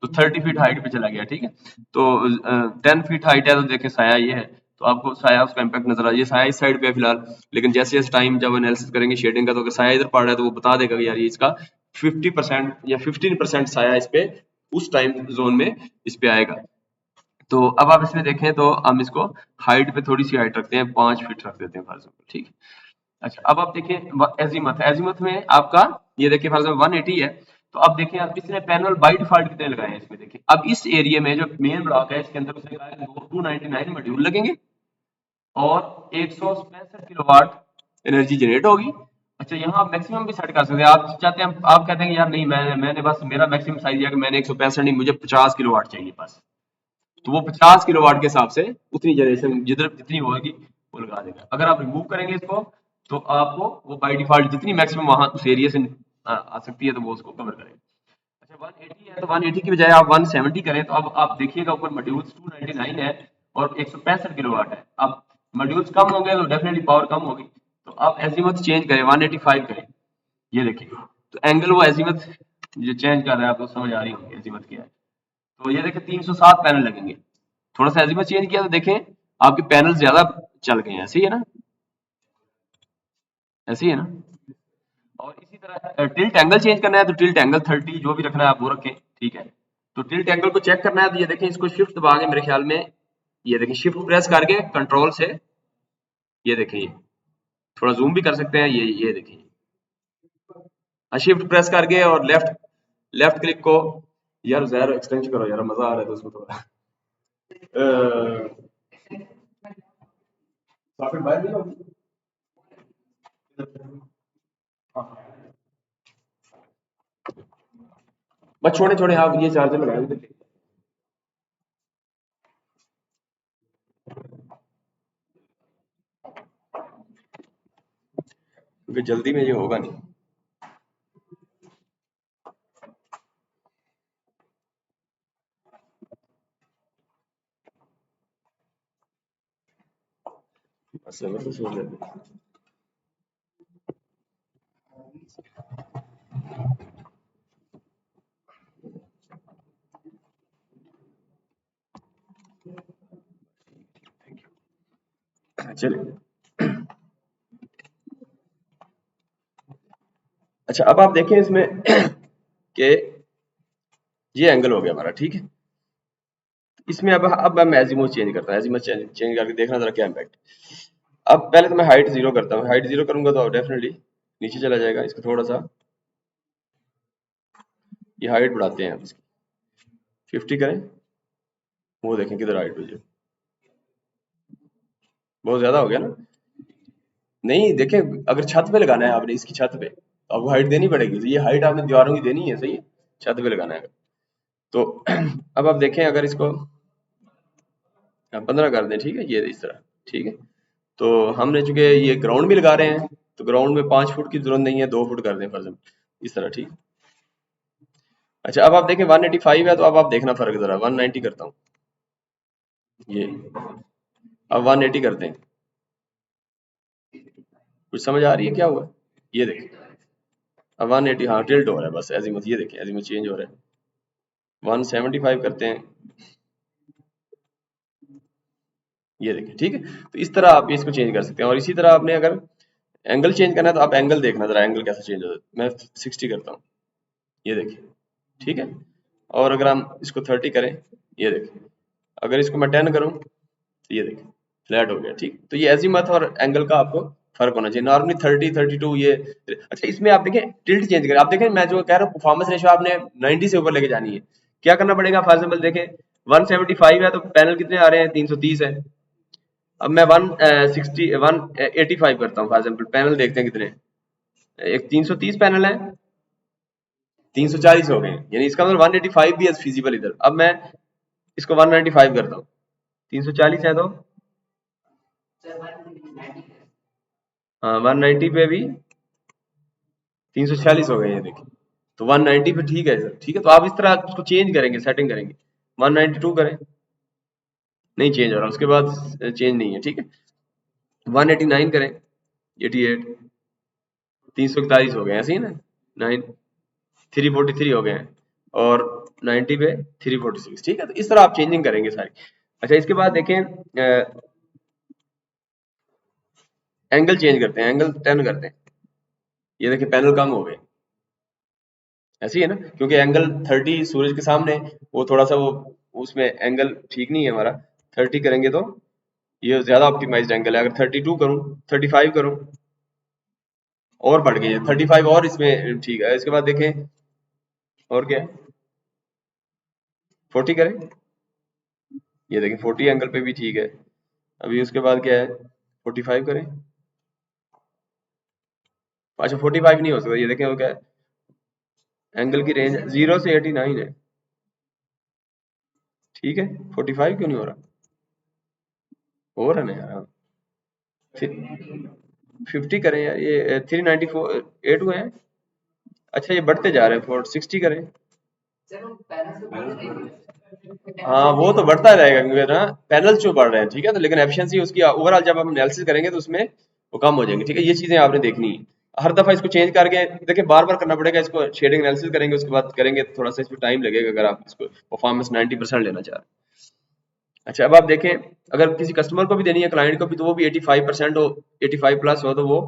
तो 30 फीट हाइट पे चला गया ठीक है तो 10 फीट हाइट है तो देखिए साया ये है तो आपको साया उसका इम्पैक्ट नजर आ ये साया इस साइड पे है फिलहाल लेकिन जैसे जैसे टाइम जब एनालिसिस करेंगे शेडिंग का तो अगर साया इधर पड़ रहा है तो वो बता देगा कि यार ये इसका 50% या 15% साया इस पे उस टाइम जोन में इस पे आएगा तो अब आप इसमें देखें तो हम इसको हाइट पे थोड़ी सी हाइट रखते हैं 5 फीट रख देते हैं फॉर एग्जाम्पल ठीक है अच्छा अब आप देखिए एजीमथ एजीमथ में आपका ये देखिए फॉर एग्जाम्पल 180 है तो अब देखिए आप इसने पैनल बाय डिफॉल्ट कितने लगाए हैं इसमें देखिए अब इस एरिया में जो मेन ब्लॉक है इसके अंदर उसने कहा है 299 मॉड्यूल लगेंगे और 165 किलोवाट एनर्जी जनरेट होगी अच्छा यहाँ आप मैक्सिमम भी सेट कर सकते हैं आप चाहते हैं आप कहते हैं कि यार नहीं मैंने बस मेरा मैक्सिमम साइज है कि मैंने 165 नहीं मुझे 50 किलोवाट चाहिए बस तो वो 50 किलोवाट के हिसाब से उतनी जनरेशन जिधर जितनी होगी वो लगा देगा अगर आप रिमूव करेंगे इसको तो आपको वो बाय डिफॉल्ट जितनी मैक्सिमम वहां उस एरिया से आ सकती है तो वो उसको कवर करेगा अच्छा 180 है तो 180 की बजाय आप 170 करें तो अब आप देखिएगा ऊपर मॉड्यूल्स 299 है और 165 किलोवाट है अब मॉड्यूल्स कम होंगे तो डेफिनेटली पावर कम होगी तो आप एजीमुथ चेंज करें 185 करें ये देखिए तो एंगल वो एजीमथ जो चेंज कर रहा है, आपको समझ आ रही होगी एजीमथ क्या है। तो ये देखें 307 पैनल लगेंगे, थोड़ा सा एजीमथ चेंज किया तो देखें आपके पैनल ज्यादा चल गए हैं, ऐसे ही है ना, ऐसे ही है ना। और इसी तरह टिल्ट एंगल चेंज करना है तो टिल्ट एंगल 30 जो भी रखना है आप वो रखें, ठीक है। तो टिल्ट एंगल को चेक करना है तो ये देखें, इसको शिफ्ट दबा के मेरे ख्याल में, ये देखें शिफ्ट प्रेस करके कंट्रोल से, ये देखें, ये थोड़ा जूम भी कर सकते हैं, ये देखें, शिफ्ट प्रेस करके और लेफ्ट लेफ्ट क्लिक को, यार ज़रा एक्सटेंशन करो यार, मजा आ रहा है तो उसमें थोड़ा सॉकेट बाहर नहीं होगी। बस छोड़े छोड़े, आप ये चार्जर लगाए उधर, क्योंकि जल्दी में ये होगा नहीं। बस मैं तो सोच लेते हैं। चलिए, अच्छा अब आप देखें इसमें कि ये एंगल हो गया हमारा, ठीक है। इसमें अब मैं एजीमुथ चेंज करता हूँ, एजीमुथ चेंज करके देखना जरा क्या इम्पैक्ट। अब पहले तो मैं हाइट जीरो करता हूँ, हाइट जीरो करूंगा तो डेफिनेटली नीचे चला जाएगा। इसको थोड़ा सा ये हाइट बढ़ाते हैं, इसकी 50 करें, वो देखें किधर हाइट हो जाए, बहुत ज्यादा हो गया ना। नहीं देखें, अगर छत पे लगाना है आपने, इसकी छत पे तो आपको हाइट देनी पड़ेगी, तो ये हाइट आपने दीवारों की देनी है, सही है, छत पे लगाना है तो अब आप देखें अगर इसको 15 कर दें, ठीक है, ये इस तरह, ठीक है। तो हमने चूंकि ये ग्राउंड भी लगा रहे हैं तो ग्राउंड में 5 फुट की जरूरत नहीं है, 2 फुट कर दें फर्जन, इस तरह, ठीक। अच्छा अब आप देखें 185 है, तो अब आप देखना फर्क जरा, 190 करता हूँ, ये अब 180 करते हैं, कुछ समझ आ रही है क्या हुआ, ये देखें अब 180, हाँ टिल्ट हो रहा है बस एजीमुथ, ये देखें एजीमुथ चेंज हो रहा है। 175 करते हैं, ये देखें, ठीक है। तो इस तरह आप इसको चेंज कर सकते हैं। और इसी तरह आपने अगर एंगल चेंज करना है तो आप एंगल देखना जरा, एंगल कैसे चेंज होता है। मैं 60 करता हूँ, ये देखिए, ठीक है। और अगर हम इसको 30 करें, ये देखिए, अगर इसको मैं 10 करूँ तो ये देखिए फ्लैट हो गया, ठीक। तो ये एजीमुथ और एंगल का आपको फर्क होना चाहिए। नॉर्मली 30 32 ये, अच्छा इसमें आप देखें टिल्ट चेंज करें, आप देखें मैं जो कह रहा हूँ परफॉर्मेंस रेशो आपने 90 से ऊपर लेके जानी है। क्या करना पड़ेगा, फॉर एग्जाम्पल देखें 175 है तो पैनल कितने आ रहे हैं, 330 है। अब मैं 185 करता हूँ फॉर एग्जाम्पल, पैनल देखते हैं कितने, एक 330 पैनल है, 340 हो गए, यानी इसका मतलब 185 भी है फिजिबल इधर। अब मैं इसको 195 करता हूँ, 340 है तो हाँ 190 पे भी 346 हो गए, ये देखिए। तो 190 पे ठीक है सर, ठीक है। तो आप इस तरह उसको चेंज करेंगे, सेटिंग करेंगे, 192 करें, नहीं चेंज हो रहा, उसके बाद चेंज नहीं है, ठीक है। 189 करें, 88, 341 हो गए, ऐसे ही ना, 9 343 हो गए हैं, और 90 पे 346, ठीक है। तो इस तरह आप चेंजिंग करेंगे सारी। अच्छा इसके बाद देखें एंगल चेंज करते हैं, एंगल 10 करते हैं, ये देखिए पैनल कम हो गए, ऐसे ही है ना, क्योंकि एंगल 30 सूरज के सामने, वो थोड़ा सा वो उसमें एंगल ठीक नहीं है हमारा। 30 करेंगे तो ये ज्यादा ऑप्टिमाइज्ड एंगल है। अगर 32 करूं, 35 करूं, और बढ़ गई है 35, और इसमें ठीक है। इसके बाद देखें और क्या है, 40 करें, ये देखें 40 एंगल पे भी ठीक है। अभी उसके बाद क्या है, 45 करें, अच्छा 45 नहीं हो सकता, ये देखें वो क्या है, एंगल की रेंज 0 से 89 है, ठीक है। 45 क्यों नहीं हो रहा, हो रहा ना यार, हाँ। फिर 50 करें यार, ये 394 8 हुए हैं, अच्छा ये बढ़ते जा रहे हैं, 60 करें, हाँ वो तो बढ़ता रहेगा क्योंकि ना पैनल जो बढ़ रहे हैं, ठीक है। तो लेकिन एफिशिएंसी उसकी ओवरऑल जब हम एनालिसिस करेंगे तो उसमें वो कम हो जाएंगे, ठीक है। ये चीजें आपने देखनी है। हर दफा इसको चेंज करके देखिए, बार बार करना पड़ेगा इसको, शेडिंग एनालिसिस करेंगे, उसके बाद करेंगे, थोड़ा सा इसमें टाइम लगेगा अगर आप इसको परफॉर्मेंस 90% लेना चाह रहे हैं। अच्छा, अब आप देखें, अगर किसी कस्टमर को भी देनी है, क्लाइंट को भी, तो वो भी 85% हो, 85 प्लस हो, तो वो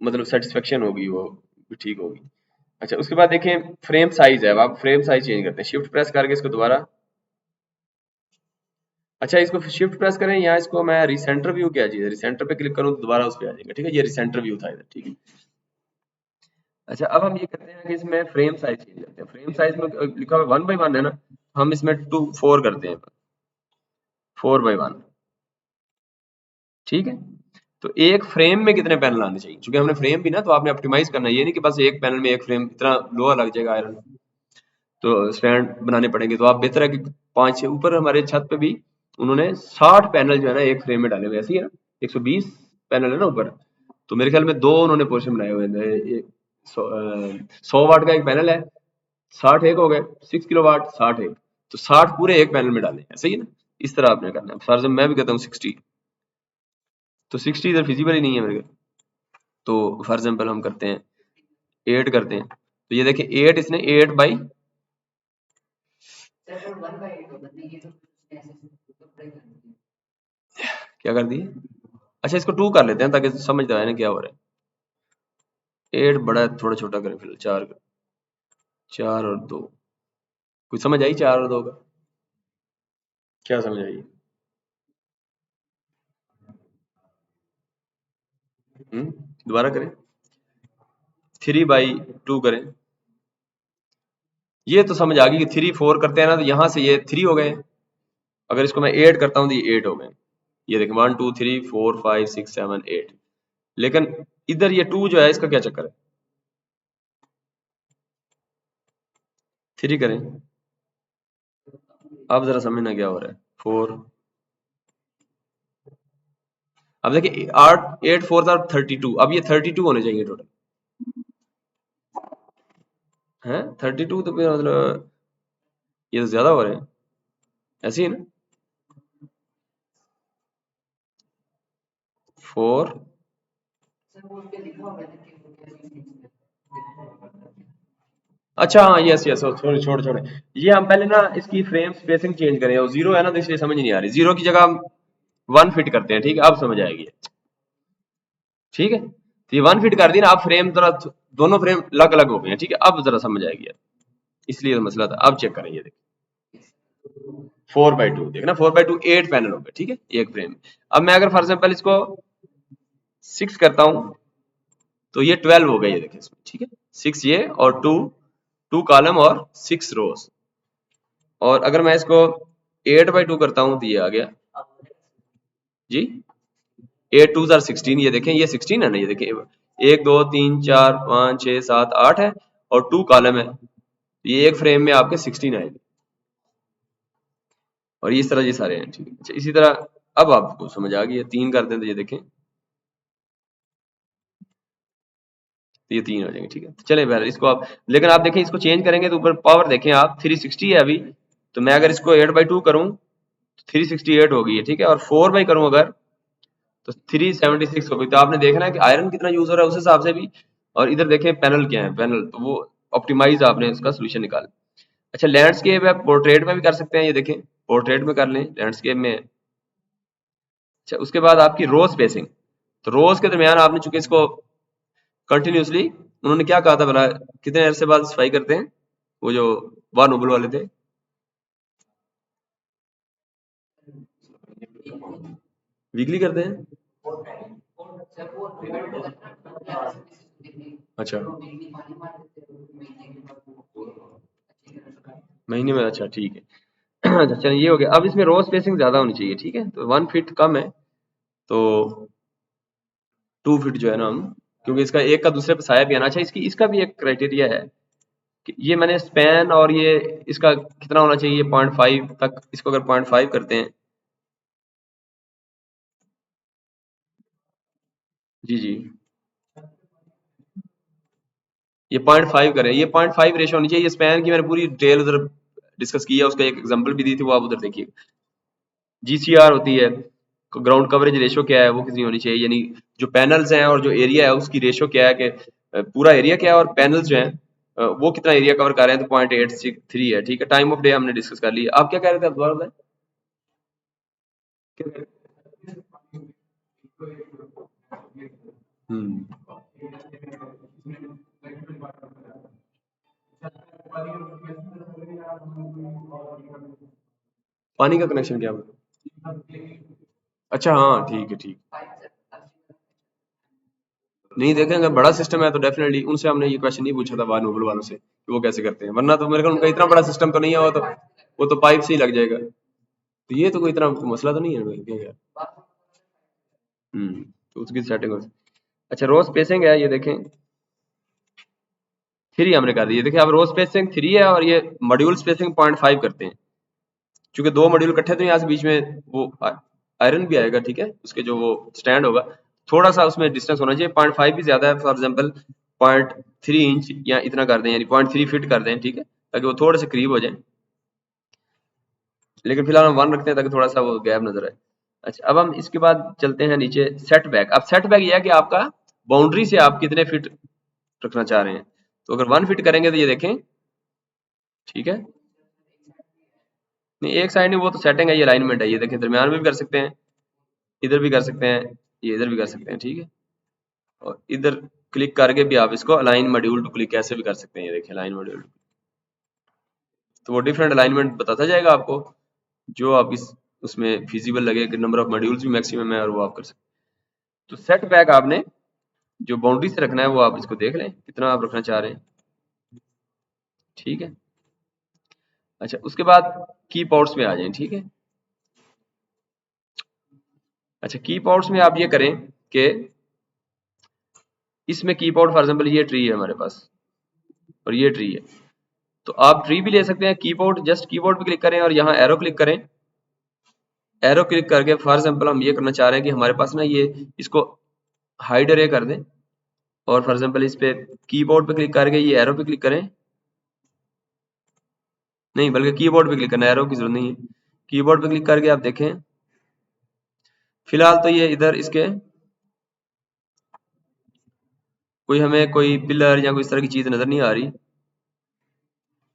मतलब सेटिस्फेक्शन होगी, वो भी ठीक होगी। अच्छा, उसके बाद देखें फ्रेम साइज है, अब आप फ्रेम साइज चेंज करते हैं, शिफ्ट प्रेस करके इसको दोबारा, अच्छा इसको शिफ्ट प्रेस करें, या इसको मैं रिसेंटर व्यू, क्या चीज है, रिसेंटर पे क्लिक करूं तो दोबारा उस पे आ जाएगा, ठीक है, ये रिसेंटर व्यू था इधर, ठीक है। अच्छा, अब हम ये करते हैं कि इसमें फ्रेम साइज चेंज करते हैं, फ्रेम साइज में लिखा हुआ 1/1 है ना, हम इसमें 4 करते हैं, 4/1, ठीक है। तो एक फ्रेम में कितने पैनल आने चाहिए, क्योंकि हमने फ्रेम भी ना, तो आपने ऑप्टिमाइज करना है, ये नहीं कि बस एक पैनल में एक फ्रेम, इतना लोहा लग जाएगा आयरन, तो स्टैंड बनाने पड़ेंगे, तो आप बेहतर है कि 5-6, ऊपर हमारे छत पे भी उन्होंने 60 पैनल जो है ना एक फ्रेम में डाले हुए, ऐसे ही है ना, 120 पैनल है ना ऊपर, तो मेरे ख्याल में 2 उन्होंने पोर्शन बनाए हुए हैं, 100 वाट का एक पैनल है, 60 एक हो गए, 6 किलो वाट, 60 एक, तो 60 पूरे एक पैनल में डाले, ऐसे ही ना, इस तरह आपने करना है। फर्ज मैं भी कहता हूँ 60, तो 60 इधर फिजिबल ही नहीं है मेरे को, तो फॉर एग्जाम्पल हम करते हैं 8 करते हैं, तो ये देखिए 8, इसने 8/, क्या कर दिए, अच्छा इसको 2 कर लेते हैं ताकि समझ आए ना क्या हो रहा है। 8 बड़ा है, थोड़ा छोटा करें, फिर 4 कर, 4 और 2, कुछ समझ आई 4 और 2 का, क्या समझ आई? दोबारा करें, 3/2 करें, ये तो समझ आ गई कि 3 4 करते हैं ना, तो यहाँ से ये 3 हो गए, अगर इसको मैं 8 करता हूँ तो ये 8 हो गए, ये देखें 1 2 3 4 5 6 7 8, लेकिन इधर ये 2 जो है इसका क्या चक्कर है, 3 करें, अब जरा समझना क्या हो रहा है, 4, अब देखिए 8 8 4 था 32, अब ये 32 होने चाहिए टोटल, है 32, तो फिर मतलब ये तो ज्यादा हो रहे हैं, ऐसे ही ना, 4, अच्छा हाँ, यस यस, छोड़े छोड़े छोड़े, ये हम पहले ना इसकी फ्रेम स्पेसिंग चेंज करें, और 0 है ना, तो इसलिए समझ नहीं आ रही, 0 की जगह हम 1 फिट करते हैं, ठीक है, अब समझ आएगी, ठीक है, तो ये 1 फिट कर दी ना, अब फ्रेम जरा, दोनों फ्रेम अलग अलग हो गए हैं, ठीक है, अब जरा समझ आएगी यार, इसलिए तो मसला था, अब चेक करें, ये देखिए 4/2, देखना 4/2 8 पैनल हो गए, ठीक है, एक फ्रेम में। अब मैं अगर फॉर एग्जाम्पल इसको 6 करता हूं, तो ये 12 हो गए, ये देखिए इसमें, ठीक है, 6 ये और 2 कॉलम और 6 रोज, और अगर मैं इसको 8/2 करता हूं, तो ये आ गया जी, 8 2 16, ये देखें, ये 16 है ना, ये देखें 1 2 3 4 5 6 7 8 है, और 2 कॉलम है, ये एक फ्रेम में आपके 16 आएंगे, और इस तरह ये सारे हैं, ठीक है। अच्छा, इसी तरह अब आपको समझ आ गई है, 3 करते हैं, तो ये देखें, तो ये 3 हो जाएंगे, ठीक है, तो चले बहर इसको आप, लेकिन आप देखें इसको चेंज करेंगे तो ऊपर पावर देखें आप 360 है अभी, तो मैं अगर इसको 8/2 करूं तो 368 होगी, ठीक है, और 4 करूं अगर, तो 376 होगी, तो आपने देखना है कि आयरन कितना यूज हो रहा है उस हिसाब से भी, और इधर देखें पैनल क्या है, पैनल तो वो ऑप्टिमाइज आपने इसका सोल्यूशन निकाल। अच्छा, लैंडस्केप है, पोर्ट्रेट में भी कर सकते हैं, ये देखें पोर्ट्रेट में कर लें, लैंडस्केप में। अच्छा, उसके बाद आपकी रो स्पेसिंग, तो रोज के दरमियान आपने चूंकि इसको कंटिन्यूसली, उन्होंने क्या कहा था भला, कितने अरसे बाद सफाई करते हैं, वो जो वाह नोबल वाले थे, वीकली करते हैं, अच्छा महीने में, अच्छा ठीक है। अच्छा चलिए, ये हो गया, अब इसमें रो स्पेसिंग ज्यादा होनी चाहिए, ठीक है, तो 1 फीट कम है, तो 2 फीट जो है ना हम, क्योंकि इसका एक का दूसरे पे साया भी आना, अच्छा इसकी इसका भी एक क्राइटेरिया है कि ये मैंने स्पैन और ये इसका कितना होना चाहिए, 0.5 तक, इसको अगर 0.5 करते हैं, जी जी, ये 0.5 करें, ये 0.5 रेशो होनी चाहिए, ये स्पैन की मैंने पूरी डिटेल उधर डिस्कस की है, उसका एक एग्जांपल भी दी थी, वो आप उधर देखिए, जीसीआर होती है, ग्राउंड कवरेज रेशो क्या है वो कितनी होनी चाहिए, यानी जो पैनल्स हैं और जो एरिया है उसकी रेशो क्या है कि पूरा एरिया क्या है और पैनल्स जो हैं वो कितना एरिया कवर कर रहे हैं, तो 0.83 है। ठीक है, टाइम ऑफ डे हमने डिस्कस कर लिया। आप क्या कह रहे थे, आप दोबारा बताएं क्या कह रहे थे? पानी का कनेक्शन क्या है? अच्छा हाँ ठीक है ठीक। नहीं देखें, अगर बड़ा सिस्टम है तो डेफिनेटली उनसे हमने ये क्वेश्चन नहीं पूछा था, नोबल वालों से कि वो कैसे करते हैं, वरना तो मेरे को उनका इतना बड़ा सिस्टम तो नहीं है, वो तो पाइप से ही लग जाएगा। तो ये तो कोई इतना मसला तो नहीं है भाई, क्या यार। तो उसकी सेटिंग हो। अच्छा रो स्पेसिंग है, ये देखें 3 हमने कर दी। देखिए अब रो स्पेसिंग 3 है और ये मॉड्यूल स्पेसिंग 0.5 करते हैं। चूंकि दो मॉड्यूल इकट्ठे तो यहाँ से बीच में वो आयरन भी आएगा, ठीक है, उसके जो वो स्टैंड होगा थोड़ा सा उसमें डिस्टेंस होना चाहिए। 0.5 भी ज्यादा है, फॉर एग्जाम्पल 0.3 इंच या इतना कर दें, यानी 0.3 फीट कर दें, ठीक है, ताकि वो थोड़े से करीब हो जाए। लेकिन फिलहाल हम 1 रखते हैं ताकि थोड़ा सा वो गैप नजर आए। अच्छा अब हम इसके बाद चलते हैं नीचे सेट बैक। अब सेट बैक यह है कि आपका बाउंड्री से आप कितने फीट रखना चाह रहे हैं। तो अगर 1 फीट करेंगे तो ये देखें, ठीक है, नहीं एक साइड में वो तो सेटिंग है, ये अलाइनमेंट है, ये देखें दरमियान में भी कर सकते हैं, इधर भी कर सकते हैं, ये इधर भी कर सकते हैं, ठीक है, और इधर क्लिक करके भी आप इसको अलाइन मॉड्यूल टू क्लिक कैसे भी कर सकते हैं, ये देखें अलाइन मॉड्यूल। तो वो डिफरेंट अलाइनमेंट बताता जाएगा आपको, जो आप इस उसमें फिजिबल लगे कि नंबर ऑफ मॉड्यूल्स भी मैक्सिमम है और वो आप कर सकते हैं। तो सेट बैक आपने जो बाउंड्री से रखना है वो आप इसको देख लें कितना आप रखना चाह रहे हैं, ठीक है। अच्छा उसके बाद की पोर्ट्स में आ जाएं, ठीक है। अच्छा की पोर्ट्स में आप ये करें कि इसमें कीबोर्ड फॉर एग्जांपल ये ट्री है हमारे पास और ये ट्री है, तो आप ट्री भी ले सकते हैं। कीबोर्ड जस्ट कीबोर्ड पे क्लिक करें और यहाँ एरो क्लिक करें। एरो क्लिक करके फॉर एग्जांपल हम ये करना चाह रहे हैं कि हमारे पास ना ये इसको हाइड अरे कर दें, और फॉर एग्जांपल इस पे कीबोर्ड पे क्लिक करके ये एरो पे क्लिक करें, नहीं बल्कि कीबोर्ड पे क्लिक करना है, एरो की जरूरत नहीं है। कीबोर्ड पे क्लिक करके आप देखें, फिलहाल तो ये इधर इसके कोई हमें कोई पिलर या कोई इस तरह की चीज नजर नहीं आ रही,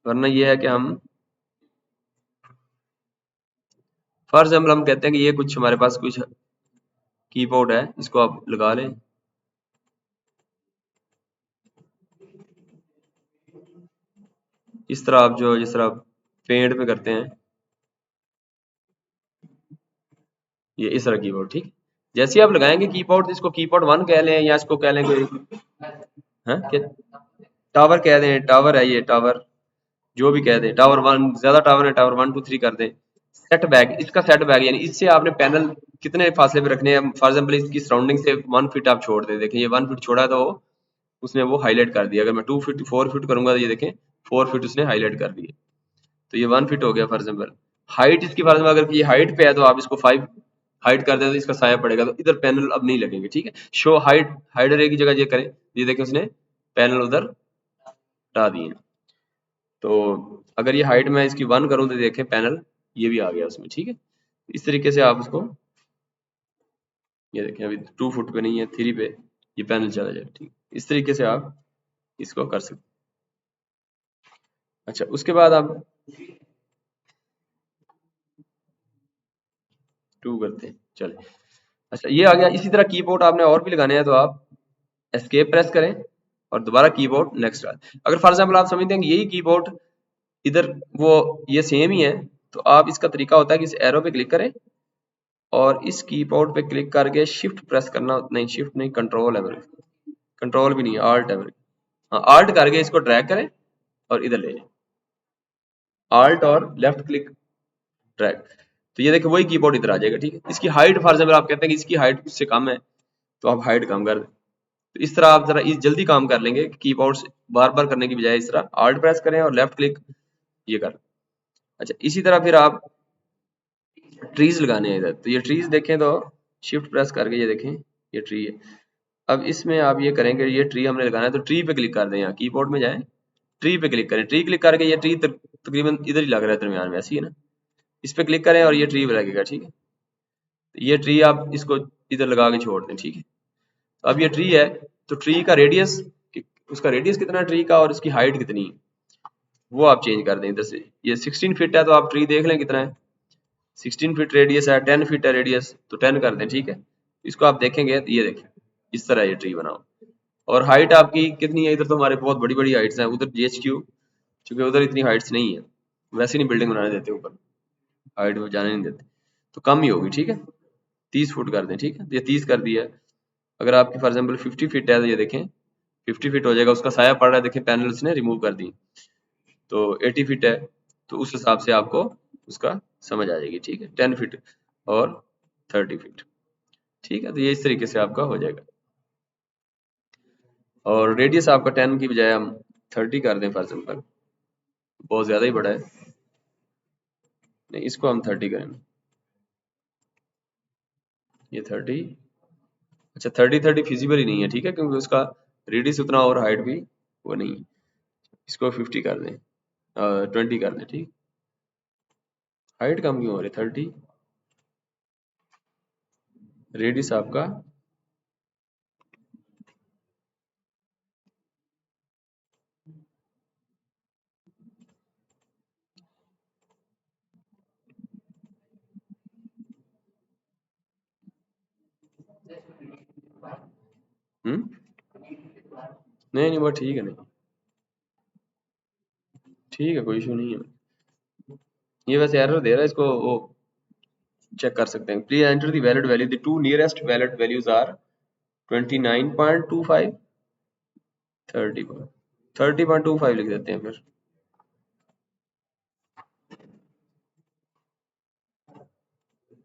वरना ये है कि हम फॉर एग्जाम्पल हम कहते हैं कि ये कुछ हमारे पास कुछ कीबोर्ड है, इसको आप लगा लें। इस तरह आप जो जिस तरह पेंट पे करते हैं, ये इस तरह कीबोर्ड, ठीक। जैसे ही आप लगाएंगे कीबोर्ड, इसको कीबोर्ड 1 कह लें या इसको कह लें कोई, हाँ क्या, टावर कह दें, टावर है ये टावर, जो भी कह दें, टावर 1 ज्यादा टावर है, टावर 1 2 3 कर दें। सेट बैक, इसका सेट बैक यानी इससे आपने पैनल कितने फासले पे रखने हैं। फॉर एग्जाम्पल इसकी सराउंडिंग से 1 फीट आप छोड़ दें, देखें ये 1 फीट छोड़ा है तो उसने वो हाईलाइट कर दिया। अगर मैं 2 फीट 4 फीट करूंगा तो ये देखें 4 फीट उसने हाईलाइट कर दिए, तो ये 1 फीट हो गया फॉर एग्जाम्पल। हाइट इसकी फॉर एग्जाम्पल अगर ये हाइट पे है तो आप इसको 5 हाइट कर दें तो इसका साया पड़ेगा, तो इधर पैनल अब नहीं लगेंगे, ठीक है। शो हाइट हाइडर की जगह ये करें, ये देखें उसने पैनल उधर हटा दिए। तो अगर ये हाइट में इसकी 1 करूं तो देखें पैनल ये भी आ गया उसमें, ठीक है। इस तरीके से आप उसको, ये देखें अभी 2 फुट पे नहीं है, 3 पे ये पैनल चला जाएगा, ठीक। इस तरीके से आप इसको कर सकते। अच्छा उसके बाद आप 2 करते हैं, चले। अच्छा ये आ गया। इसी तरह कीबोर्ड आपने और भी लगाने हैं तो आप एस्केप प्रेस करें और दोबारा कीबोर्ड नेक्स्ट। अगर फॉर एग्जाम्पल आप समझते हैं कि यही कीबोर्ड इधर वो ये सेम ही है, तो आप इसका तरीका होता है कि इस एरो पे क्लिक करें और इस कीबोर्ड पे क्लिक करके शिफ्ट प्रेस करना, नहीं शिफ्ट नहीं, कंट्रोल है मेरे, कंट्रोल भी नहीं है, आल्ट है मेरे, हाँ आल्ट करके इसको ड्रैग करें और इधर ले जाएं, आल्ट और लेफ्ट क्लिक ड्रैग, तो ये देखिए वही कीबोर्ड इधर आ जाएगा, ठीक है। इसकी हाइट फॉर एग्जाम्पल आप कहते हैं कि इसकी हाइट उससे कम है, तो आप हाइट कम कर दें। तो इस तरह आप जरा जल्दी काम कर लेंगे, कीबोर्ड से बार बार करने की बजाय इस तरह आल्ट प्रेस करें और लेफ्ट क्लिक ये कर। अच्छा इसी तरह फिर आप ट्रीज लगाने हैं इधर, तो ये ट्रीज देखें तो शिफ्ट प्रेस करके ये देखें ये ट्री है। अब इसमें आप ये करेंगे, ये ट्री हमने लगाना है तो ट्री पे क्लिक कर दें, यहाँ कीबोर्ड में जाएं, ट्री पे क्लिक करें, ट्री क्लिक करके ये ट्री तकरीबन इधर ही लग रहा है दरमियान में, ऐसी है ना, इस पे क्लिक करें और ये ट्री लगेगा, ठीक है। ये ट्री आप इसको इधर लगा के छोड़ दें, ठीक है। तो अब ये ट्री है, तो ट्री का रेडियस, उसका रेडियस कितना ट्री का और इसकी हाइट कितनी है वो आप चेंज कर दें इधर से। ये 16 फीट है तो आप ट्री देख लें कितना है, 16 फीट रेडियस है, 10 फीट है रेडियस, तो 10 कर दें, ठीक है। इसको आप देखेंगे तो ये देखें इस तरह ये ट्री बनाओ। और हाइट आपकी कितनी है, इधर तो हमारे बहुत बड़ी बड़ी हाइट्स हैं, उधर GHQ क्योंकि उधर इतनी हाइट्स नहीं है, वैसे नहीं बिल्डिंग बनाने देते ऊपर, हाइट में जाने नहीं देते, तो कम ही होगी, ठीक है। 30 फुट कर दें, ठीक है। ये 30 कर दिया है। अगर आपकी फॉर एग्जाम्पल 50 फीट है तो ये देखें 50 फीट हो जाएगा, उसका साया पड़ रहा है, देखें पैनल्स ने रिमूव कर दी, तो 80 फीट है, तो उस हिसाब से आपको उसका समझ आ जाएगी, ठीक है। 10 फीट और 30 फीट, ठीक है। तो ये इस तरीके से आपका हो जाएगा। और रेडियस आपका 10 की बजाय हम 30 कर दें फॉर एग्जाम्पल, बहुत ज़्यादा ही बड़ा है, नहीं इसको हम 30 करेंगे, ये 30, अच्छा 30 फिजिबल ही नहीं है, ठीक है, क्योंकि उसका रेडियस उतना और हाइट भी वो नहीं है। इसको 50 कर दें, 20 कर दें, ठीक। हाइट कम क्यों हो रही, 30 रेडियस आपका नहीं नहीं वो ठीक है, नहीं ठीक है, कोई इशू नहीं है। ये वैसे एरर दे रहा है, इसको वो चेक कर सकते हैं। Please enter the valid value, the two nearest valid values are 29.25 30 30.25 लिख देते हैं फिर।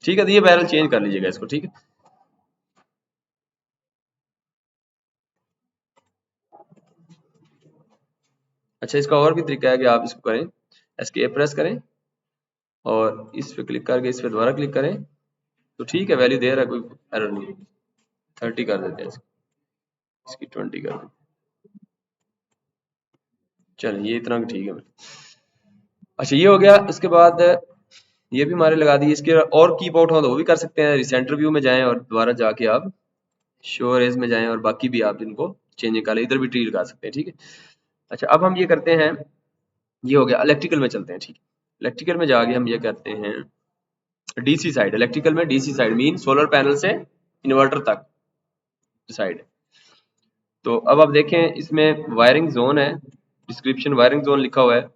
ठीक है, तो ये बैरल चेंज कर लीजिएगा इसको, ठीक है। अच्छा, इसका और भी तरीका है कि आप इसको करें, एस्केप प्रेस करें और इस पे क्लिक करके इस पे दोबारा क्लिक करें, तो ठीक है वैल्यू दे रहा है, कोई एरर नहीं। 30 कर देते हैं इसकी 20 कर देते हैं, चलिए ये इतना ठीक है। अच्छा ये हो गया, उसके बाद ये भी हमारे लगा दिए। इसके और कीप आउट हो तो वो भी कर सकते हैं, रिसेंटर व्यू में जाएं और दोबारा जाके आप शो रेज में जाएं और बाकी भी आप इनको चेंज निकालें, इधर भी ट्री लगा सकते हैं, ठीक है। अच्छा अब हम ये करते हैं, ये हो गया, इलेक्ट्रिकल में चलते हैं, ठीक है। इलेक्ट्रिकल में जाके हम ये करते हैं डीसी साइड। इलेक्ट्रिकल में DC side mean solar panel से इन्वर्टर तक साइड। तो अब आप देखें इसमें वायरिंग जोन है, डिस्क्रिप्शन वायरिंग जोन लिखा हुआ है।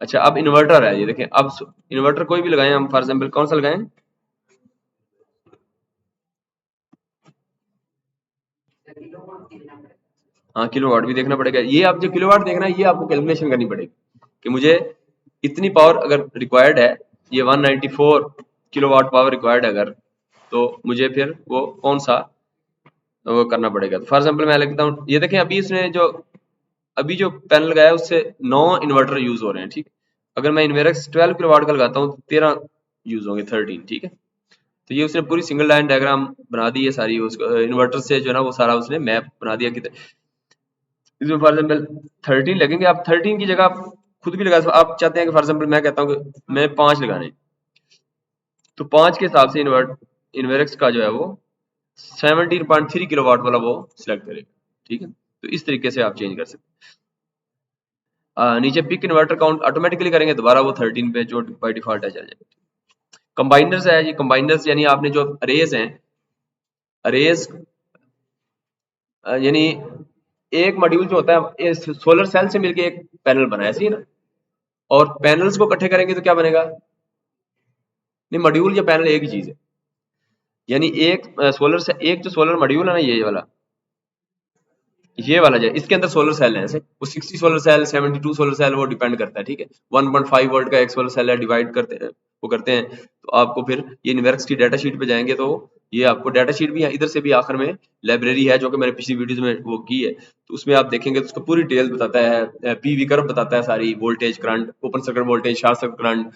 अच्छा अब इन्वर्टर है, ये देखें, अब इन्वर्टर कोई भी लगाएं हम, फॉर एग्जाम्पल कौन सा लगाएं, हाँ किलोवाट भी देखना पड़ेगा। ये आप जो किलोवाट देखना है ये आपको कैलकुलेशन करनी पड़ेगी कि मुझे इतनी पावर अगर रिक्वायर्ड है, ये 194 किलोवाट पावर रिक्वायर्ड है अगर, तो मुझे फिर वो कौन सा वो करना पड़ेगा। तो फॉर एग्जाम्पल मैं लिखता हूँ, ये देखें अभी इसने जो अभी जो पैनल लगाया है उससे 9 इन्वर्टर यूज हो रहे हैं, ठीक। अगर मैं इन्वेरक्स 12 किलोवाट का लगाता हूँ तो 13 यूज होंगे, 13, ठीक है। तो ये उसने पूरी सिंगल लाइन डायग्राम बना दी है सारी, उसको इन्वर्टर से जो है ना वो सारा उसने मैप बना दिया कि इसमें फॉर एग्जाम्पल 13 लगेंगे। आप 13 की जगह आप खुद भी लगा सकते, आप चाहते हैं कि फॉर एग्जाम्पल मैं कहता हूँ कि मैं 5 लगाने, तो 5 के हिसाब से इन्वेरक्स का जो है वो 17.3 किलोवाट वाला वो सिलेक्ट करेगा, ठीक है। तो इस तरीके से आप चेंज कर सकते हैं। नीचे पिक इन्वर्टर काउंट ऑटोमेटिकली करेंगे, दोबारा वो 13 पे जो बाई डिफॉल्ट है चल जाएगा। कंबाइनर्स है, ये कंबाइनर्स यानी आपने जो अरेज हैं, अरेज यानी एक मॉड्यूल जो होता है सोलर सेल से मिलके एक पैनल बना है, ऐसे ही ना। और पैनल्स को इकट्ठे करेंगे तो क्या बनेगा, नहीं मॉड्यूल या पैनल एक ही चीज है, यानी एक सोलर से एक जो सोलर मॉड्यूल है ना ये वाला जो है इसके अंदर सोलर सेल है, ऐसे वो 60 सोलर सेल 72 सोलर सेल वो डिपेंड करता है, ठीक है। 1.5 वोल्ट का एक सोलर सेल है, डिवाइड करते हैं वो करते हैं। तो आपको फिर ये इन्वेर्क्स की डाटा शीट पे जाएंगे तो ये आपको डाटा शीट भी है, इधर से भी आखिर में लाइब्रेरी है जो कि मैंने पिछली वीडियोस में वो की है, तो उसमें आप देखेंगे तो उसका पूरी डिटेल बताता है, पीवी कर्व बताता है सारी, voltage current, open circuit voltage, short circuit current,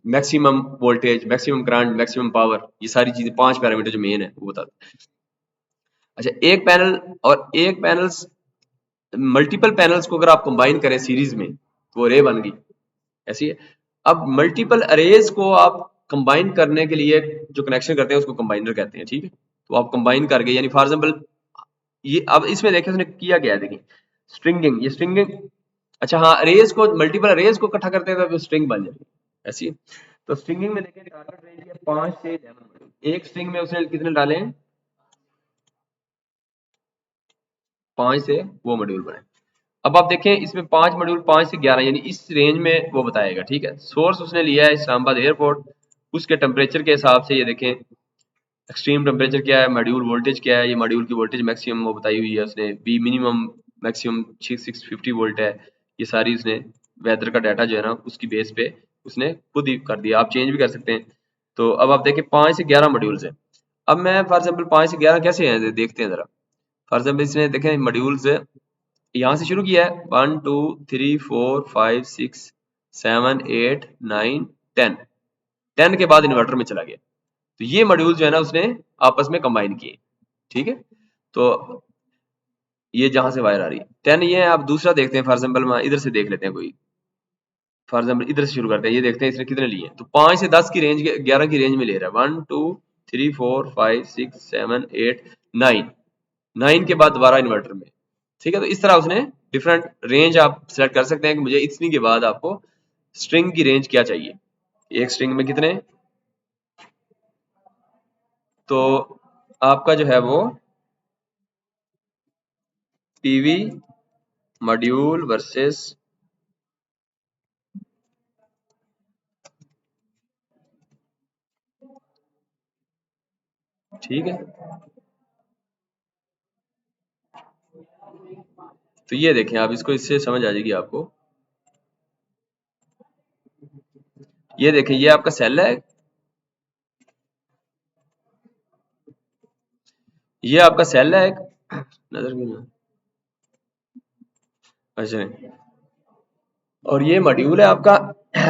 maximum voltage, maximum current, maximum power, ये सारी चीजें 5 पैरामीटर जो मेन है वो बताता है। अच्छा एक पैनल और एक पैनल्स मल्टीपल पैनल्स को अगर आप कंबाइन करें सीरीज में तो वो अरे बन गई, ऐसी है। अब मल्टीपल अरेज को आप कंबाइन करने के लिए जो कनेक्शन करते हैं उसको कंबाइनर कहते हैं, ठीक है। तो आप कंबाइन करके, यानी फॉर एग्जाम्पल ये अब इसमें देखिए उसने किया क्या है, देखिए स्ट्रिंगिंग, ये स्ट्रिंगिंग, अच्छा हाँ, रेज को, मल्टीपल रेज को इकट्ठा करते हैं तो स्ट्रिंग बन जाती है ऐसी। तो स्ट्रिंगिंग में देखिए टारगेट रेंज है 5 से 11 मॉड्यूल, एक स्ट्रिंग में उसने कितने डाले हैं, 5 से वो मॉड्यूल बने। अब आप देखें इसमें 5 मॉड्यूल 5 से 11 यानी इस रेंज में वो बताएगा, ठीक है। सोर्स उसने लिया है इस्लामाबाद एयरपोर्ट, उसके टेम्परेचर के हिसाब से ये देखें एक्सट्रीम टेम्परेचर क्या है, मॉड्यूल वोल्टेज क्या है, ये मॉड्यूल की वोल्टेज मैक्सिमम वो बताई हुई है उसने, बी मिनिमम मैक्सिमम 650 वोल्ट है। ये सारी उसने वेदर का डाटा जो है ना उसकी बेस पे उसने खुद ही कर दिया, आप चेंज भी कर सकते हैं। तो अब आप देखें 5 से 11 मॉड्यूल्स हैं। अब मैं फॉर एग्जाम्पल 5 से 11 कैसे हैं देखते हैं जरा। फॉर एग्जाम्पल इसने देखें मॉड्यूल्स यहाँ से शुरू किया है 1 2 3 4 5 6 7 8 9 10, 10 के बाद इन्वर्टर में चला गया। तो ये मॉड्यूल जो है ना उसने आपस में कंबाइन किए, ठीक है। तो ये जहां से वायर आ रही है 10 ये है। आप दूसरा देखते हैं फॉर एग्जाम्पल इधर से देख लेते हैं कोई, फॉर एग्जाम्पल इधर से शुरू करते हैं, ये देखते हैं इसने कितने लिए। तो 5 से 10 की रेंज, 11 की रेंज में ले रहा है 1 2 3 4 5 6 7 8 9, 9 के बाद दोबारा इन्वर्टर में, ठीक है। तो इस तरह उसने डिफरेंट रेंज आप सेलेक्ट कर सकते हैं कि मुझे इतनी के बाद आपको स्ट्रिंग की रेंज क्या चाहिए, एक स्ट्रिंग में कितने। तो आपका जो है वो पीवी मॉड्यूल वर्सेस, ठीक है। तो ये देखें आप, इसको इससे समझ आ जाएगी आपको। ये देखें ये आपका सेल है, ये आपका सेल है एक, नजर क्यों नहीं, अच्छा, और ये मॉड्यूल है आपका।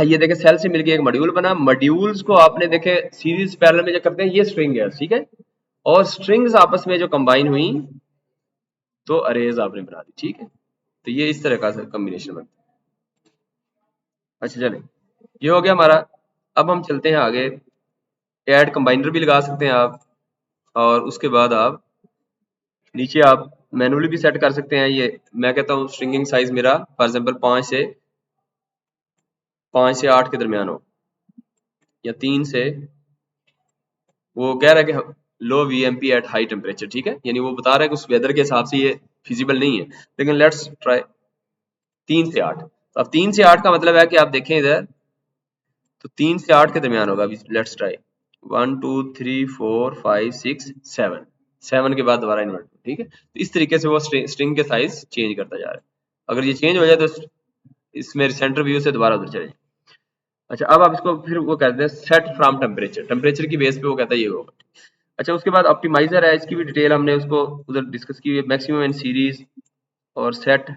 ये देखे सेल से मिलके एक मॉड्यूल बना, मॉड्यूल्स को आपने देखे सीरीज पैरेलल में जो करते हैं, ये स्ट्रिंग है, ठीक है। और स्ट्रिंग्स आपस में जो कंबाइन हुई तो अरेज आपने बना दी, ठीक है। तो ये इस तरह का कॉम्बिनेशन बनता है। अच्छा चले, ये हो गया हमारा। अब हम चलते हैं आगे, ऐड कंबाइनर भी लगा सकते हैं आप, और उसके बाद आप नीचे आप मैनुअली भी सेट कर सकते हैं। ये मैं कहता हूँ स्ट्रिंगिंग साइज मेरा फॉर एग्जांपल 5 से 8 के दरमियान हो, या 3 से, वो कह रहा है कि लो वीएमपी एट हाई टेम्परेचर, ठीक है। यानी वो बता रहा है कि उस वेदर के हिसाब से ये फिजिबल नहीं है, लेकिन लेट्स ट्राई 3 से 8। तो अब 3 से 8 का मतलब है कि आप देखें इधर, तो 3 से 8 के दरमियान होगा। अभी लेट्स ट्राई 1 2 3 4 5 6 7, 7 के बाद दोबारा इन्वर्ट, ठीक है। तो इस तरीके से वो स्ट्रिंग के साइज चेंज करता जा रहा है। अगर ये चेंज हो जाए तो इसमें सेंटर व्यू से दोबारा उधर चले जाए। अच्छा, अब आप इसको फिर वो कहते हैं सेट फ्रॉम टेम्परेचर, टेम्परेचर की बेस पे वो कहता है ये होगा। अच्छा, उसके बाद ऑप्टिमाइजर है, इसकी भी डिटेल हमने उसको उधर डिस्कस की है, मैक्सिमम इन सीरीज और सेट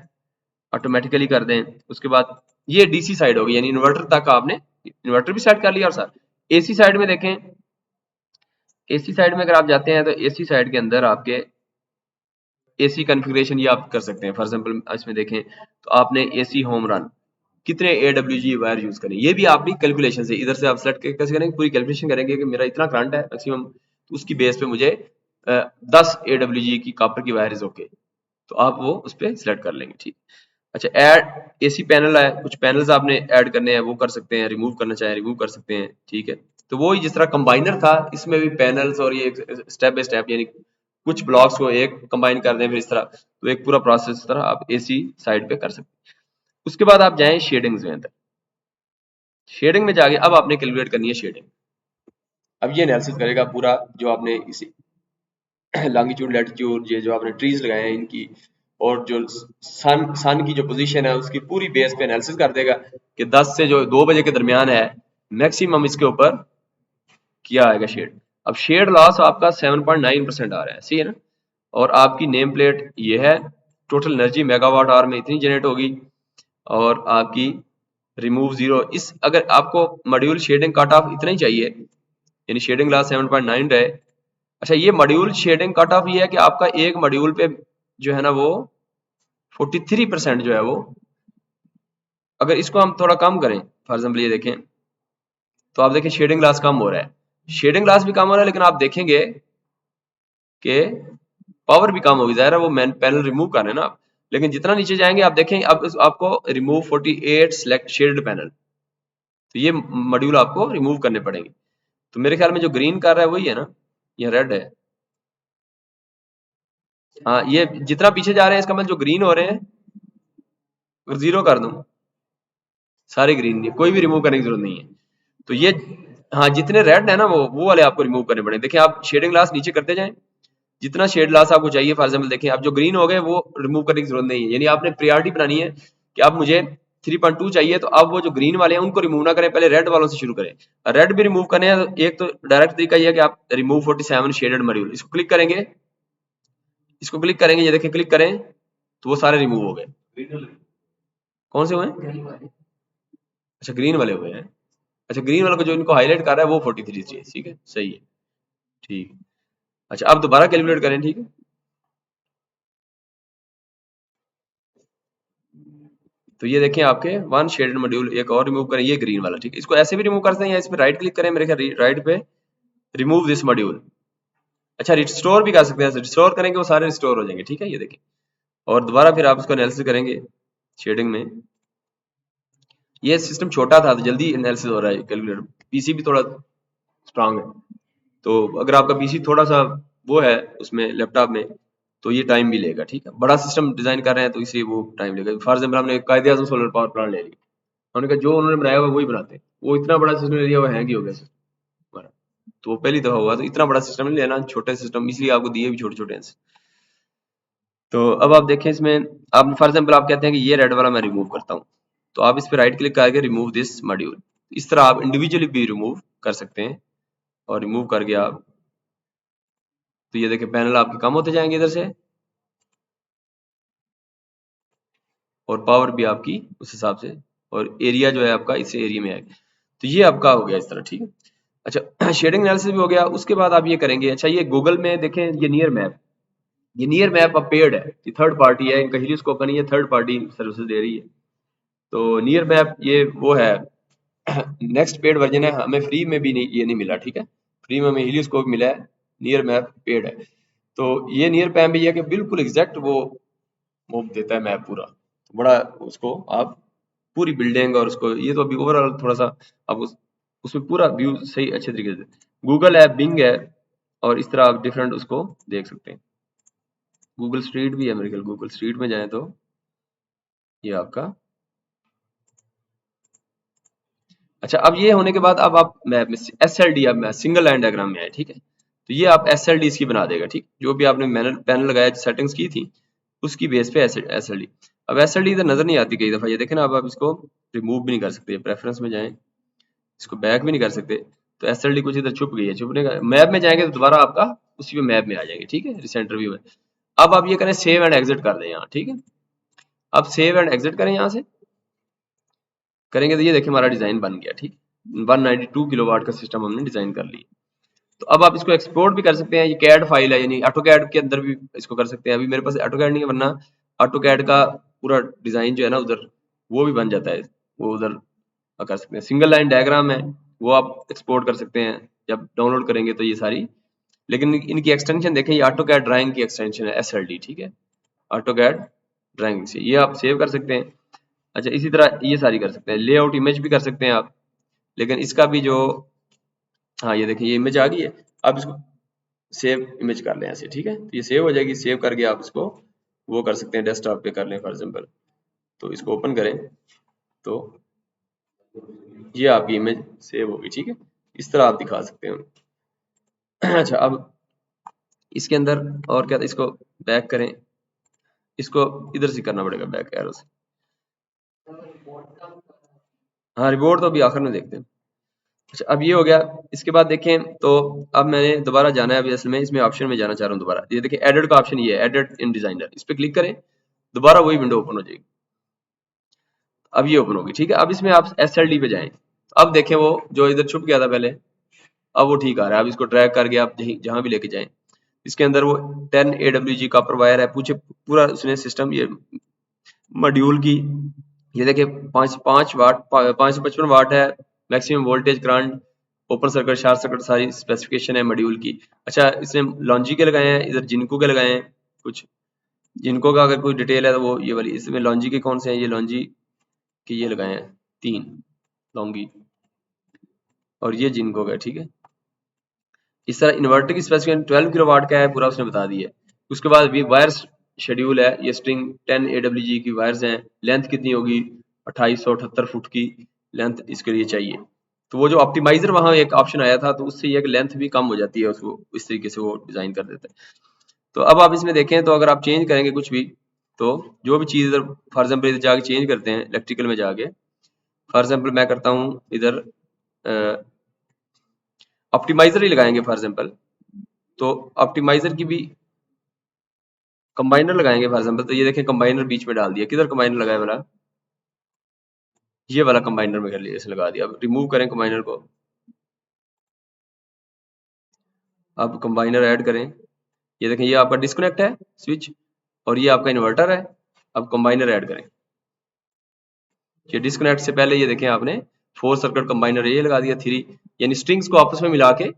ऑटोमेटिकली कर दें। उसके बाद ये डीसी साइड होगी, यानी इन्वर्टर तक आपने इन्वर्टर भी सेट कर लिया। और सर एसी साइड में देखें, एसी साइड में अगर आप जाते हैं तो एसी साइड के अंदर आपके एसी कॉन्फ़िगरेशन ये आप कर सकते हैं। फॉर एग्जांपल इसमें देखें तो आपने एसी होम रन कितने AWG वायर यूज करें, ये भी आपकी कैलकुलेशन से इधर से आप सेलेक्ट कैसे करेंगे, पूरी कैलकुलेशन करेंगे कि मेरा इतना करंट है मैक्सिमम, तो उसकी बेस पे मुझे 10 AWG की कॉपर की वायर इज ओके, तो आप वो उस पर सिलेक्ट कर लेंगे, ठीक। अच्छा, ऐड एसी पैनल है, कुछ पैनल्स आपने ऐड करने हैं वो कर सकते हैं, रिमूव करना चाहे रिमूव कर सकते हैं, ठीक है। तो वो ही जिस तरह कंबाइनर था, इसमें भी पैनल्स और ये स्टेप बाय स्टेप, यानी कुछ ब्लॉक्स को एक कंबाइन कर दें फिर इस तरह, तो एक पूरा प्रोसेस इस तरह आप एसी साइड पे कर सकते हैं। उसके बाद आप जाएं शेडिंग्स में, अंदर शेडिंग में जाके अब आपने कैलकुलेट करनी है शेडिंग। अब ये एनालिसिस करेगा पूरा जो आपने इसी लॉन्गिट्यूड लैटिट्यूड, ये जो आपने ट्रीज लगाए हैं इनकी, और जो सन की जो पोजीशन है उसकी पूरी बेस पे एनालिसिस कर देगा कि 10 से जो 2 बजे के दरमियान है मैक्सिमम इसके ऊपर किया आएगा शेड। अब शेड लॉस आपका 7.9% आ रहा है, सही है ना। और आपकी नेम प्लेट ये है, टोटल एनर्जी मेगावाट आवर में इतनी जनरेट होगी, और आपकी रिमूव जीरो, इस अगर आपको मॉड्यूल शेडिंग कट ऑफ इतना ही चाहिए, यानी शेडिंग लॉस 7.9 रहे। अच्छा, ये मॉड्यूल शेडिंग कट ऑफ ये है कि आपका एक मॉड्यूल पे जो है ना वो 43% जो है वो, अगर इसको हम थोड़ा कम करें, फॉर एग्जाम्पल ये देखें तो आप देखिए शेडिंग ग्लास कम हो रहा है, शेडिंग ग्लास भी कम हो रहा है, लेकिन आप देखेंगे कि पावर भी कम होगी, ज़ाहिर है वो पैनल रिमूव कर रहे हैं ना आप। लेकिन जितना नीचे जाएंगे आप देखेंगे अब आपको रिमूव 48 सेलेक्ट शेडेड पैनल, तो ये मॉड्यूल आपको रिमूव करने पड़ेंगे। तो मेरे ख्याल में जो ग्रीन कर रहा है वही है ना, ये रेड है। हाँ, ये जितना पीछे जा रहे हैं इसका मतलब जो ग्रीन हो रहे हैं, अगर जीरो कर दूं सारे ग्रीन, कोई भी रिमूव करने की जरूरत नहीं है। तो ये हाँ, जितने रेड है ना वो वाले आपको रिमूव करने पड़ेंगे। देखिए आप शेडिंग ग्लास नीचे करते जाएं, जितना शेड ग्लास आपको चाहिए, फॉर एग्जाम्पल देखें अब जो ग्रीन हो गए वो रिमूव करने की जरूरत नहीं है, यानी आपने प्रायोरिटी बनानी है कि अब मुझे 3.2 चाहिए, तो अब वो जो ग्रीन वाले हैं उनको रिमूव ना करें, पहले रेड वालों से शुरू करें। रेड भी रिमूव करने हैं तो एक तो डायरेक्ट तरीका ये है कि आप रिमूव 47 शेडेड मॉड्यूल, इसको क्लिक करेंगे, इसको क्लिक करेंगे, ये देखें क्लिक करें तो वो सारे रिमूव हो गए। कौन से हुए हैं? अच्छा ग्रीन वाले हुए हैं। अच्छा ग्रीन वाला को जो इनको हाईलाइट कर रहा है वो 43 चाहिए, ठीक है सही है, ठीक। अच्छा अब दोबारा कैलकुलेट करें, ठीक है। तो ये देखें आपके वन शेडेड मॉड्यूल एक और रिमूव करें, ये ग्रीन वाला, ठीक है। इसको ऐसे भी रिमूव कर सकते हैं या इस पे राइट क्लिक करें, मेरे ख्याल राइट पे रिमूव दिस मॉड्यूल। अच्छा रिस्टोर भी कर सकते हैं, रिस्टोर करेंगे वो सारे रिस्टोर हो जाएंगे, ठीक है। ये देखें और दोबारा फिर आप इसको एनालिसिस करेंगे शेडिंग में। ये सिस्टम छोटा था तो जल्दी एनालिसिस हो रहा है कैलकुलेटर, पीसी भी थोड़ा स्ट्रांग है, तो अगर आपका पीसी थोड़ा सा वो है उसमें लैपटॉप में तो ये टाइम भी लेगा, ठीक है। बड़ा सिस्टम डिजाइन कर रहे हैं तो इसलिए वो टाइम लेगा। फॉर एग्जाम्पल हमने कायदे आज़म सोलर पावर प्लांट ले लिया, हमने कहा जो उन्होंने बनाया हुआ वही बनाते हैं, वो इतना बड़ा सिस्टम ले लिया, वो हैंग ही हो गया हमारा। तो वो पहली दफा हुआ, तो इतना बड़ा सिस्टम नहीं लेना, छोटे सिस्टम इसलिए आपको दिए भी छोटे छोटे हैं। तो अब आप देखें इसमें, आप फॉर एग्जाम्पल आप कहते हैं कि ये रेड वाला मैं रिमूव करता हूँ, तो आप इस पर राइट क्लिक करके रिमूव दिस मॉड्यूल, इस तरह आप इंडिविजुअली भी रिमूव कर सकते हैं। और रिमूव करके आप, तो ये देखिए पैनल आपके कम होते जाएंगे इधर से, और पावर भी आपकी उस हिसाब से, और एरिया जो है आपका इस एरिया में आएगा। तो ये आपका हो गया इस तरह, ठीक है। अच्छा शेडिंग एनालिसिस भी हो गया, उसके बाद आप ये करेंगे। अच्छा ये गूगल में देखें, ये नियर मैप, ये नियर मैप अब पेड है, ये थर्ड पार्टी है, इनका हीलियोस्कोप का नहीं है, थर्ड पार्टी सर्विसेज दे रही है। तो नियर मैप ये वो है नेक्स्ट पेड वर्जन है, हमें फ्री में भी नहीं, ये नहीं मिला, ठीक है। फ्री में हमें हीलियोस्कोप मिला है, नियर मैप पेड है। तो ये नियर मैप भी है कि बिल्कुल एग्जैक्ट वो देता है मैप पूरा, तो बड़ा उसको आप पूरी बिल्डिंग और उसको, ये तो अभी ओवरऑल थोड़ा सा आप उसमें पूरा व्यू सही अच्छे तरीके से, गूगल है, बिंग है, और इस तरह आप डिफरेंट उसको देख सकते हैं। गूगल स्ट्रीट भी है मेरे ख्याल, गूगल स्ट्रीट में जाए तो ये आपका। अच्छा अब ये होने के बाद अब आप मैप में SLD, अब मैं सिंगल लाइन डायग्राम में आए, ठीक है। तो ये आप SLD इसकी बना देगा, ठीक, जो भी आपने पैनल लगाया सेटिंग्स की थी उसकी बेस पे SLD। अब SLD इधर नजर नहीं आती कई दफा, ये देखें ना, अब आप इसको रिमूव भी नहीं कर सकते, प्रेफरेंस में जाएं, इसको बैक भी नहीं कर सकते, तो SLD कुछ इधर छुप गई है, छुपने का मैप में जाएंगे तो दोबारा आपका उसी पे मैप में आ जाएंगे, ठीक है, रिसेंट रिव्यू में। अब आप ये करें सेव एंड एग्जिट कर दें यहाँ, ठीक है। अब सेव एंड एग्जिट करें, यहाँ से करेंगे तो ये देखिए हमारा डिजाइन बन गया, ठीक। 192 किलोवाट का सिस्टम हमने डिजाइन कर लिया। तो अब आप इसको एक्सपोर्ट भी कर सकते हैं, ये कैड फाइल है, यानी ऑटो कैड के अंदर भी इसको कर सकते हैं। अभी मेरे पास ऑटो कैड नहीं है, वरना ऑटो कैड का पूरा डिजाइन जो है ना उधर वो भी बन जाता है, वो उधर कर सकते हैं। सिंगल लाइन डायग्राम है वो आप एक्सपोर्ट कर सकते हैं, जब डाउनलोड करेंगे तो ये सारी, लेकिन इनकी एक्सटेंशन देखें, ये ऑटो कैड ड्राइंग की एक्सटेंशन है SLD, ठीक है, ऑटो कैड ड्राइंग से ये आप सेव कर सकते हैं। अच्छा इसी तरह ये सारी कर सकते हैं, लेआउट इमेज भी कर सकते हैं आप, लेकिन इसका भी जो, हाँ ये देखिए ये इमेज आ गई है। आप इसको सेव इमेज कर लें ऐसे, ठीक है, तो ये सेव हो जाएगी। सेव करके आप इसको वो कर सकते हैं, डेस्कटॉप पे कर लें फॉर एग्जाम्पल, तो इसको ओपन करें तो ये आपकी इमेज सेव होगी, ठीक है। इस तरह आप दिखा सकते हैं। अच्छा अब इसके अंदर और क्या, इसको बैक करें, इसको इधर से करना पड़ेगा बैक एरो से। हाँ रिपोर्ट तो अभी आखिर में देखते हैं। अच्छा अब ये हो गया, इसके बाद देखें तो अब मैंने दोबारा जाना है, अभी असल में इसमें ऑप्शन में जाना चाह रहा हूँ दोबारा। ये देखिए एडिट का ऑप्शन, ये है एडिट इन डिजाइनर, इस पर क्लिक करें, दोबारा वही विंडो ओपन हो जाएगी। अब ये ओपन होगी, ठीक है। अब इसमें आप SLD पे जाएं, अब देखें वो जो इधर छुप गया था पहले, अब वो ठीक आ रहा है। अब इसको ड्रैग करके आप जहां भी लेके जाएं, इसके अंदर वो 10 AWG कॉपर वायर है, पूछे पूरा उसने सिस्टम ये मॉड्यूल की, ये देखिए 555 वाट है, maximum voltage current, open circuit, short circuit, सारी स्पेसिफिकेशन है मॉड्यूल की। अच्छा इसने लॉन्जी के लगाए हैं, इधर जिनको के लगाए हैं कुछ, जिनको का अगर कोई डिटेल है तो वो ये वाली, इसमें लॉन्जी के कौन से हैं, ये लॉन्जी के ये लगाए हैं 3 लॉन्गी, और ये जिनको का, ठीक है। इस तरह इन्वर्टर की स्पेसिफिकेशन 12 किलोवाट का है, पूरा उसने बता दिया है। उसके बाद भी वायर्स शेड्यूल है, ये स्ट्रिंग 10 AWG की वायर्स हैं, लेंथ कितनी होगी 2878 फुट की लेंथ इसके लिए चाहिए। तो वो जो ऑप्टिमाइजर वहां एक ऑप्शन आया था, तो उससे ये लेंथ भी कम हो जाती है, उसको इस तरीके से वो डिजाइन कर देते हैं। तो अब आप इसमें देखें तो अगर आप चेंज करेंगे कुछ भी, तो जो भी चीज इधर फॉर एग्जाम्पल इधर जाके चेंज करते हैं इलेक्ट्रिकल में जाके, फॉर एग्जाम्पल मैं करता हूँ इधर ऑप्टिमाइजर ही लगाएंगे फॉर एग्जाम्पल, तो ऑप्टिमाइजर की भी कंबाइनर लगाएंगे फॉर एग्जाम्पल, तो ये देखें कंबाइनर बीच में डाल दिया, किधर कंबाइनर लगाया वाला, ये वाला कंबाइनर में कर लिया, इसे लगा दिया। अब रिमूव करें कंबाइनर को, अब कंबाइनर ऐड करें, ये देखें ये आपका डिस्कनेक्ट है स्विच, और ये आपका इन्वर्टर है। अब कंबाइनर ऐड करें, ये डिस्कनेक्ट से पहले ये देखें आपने 4 सर्किट कंबाइनर ये लगा दिया 3, यानी स्ट्रिंग्स को आपस में मिला के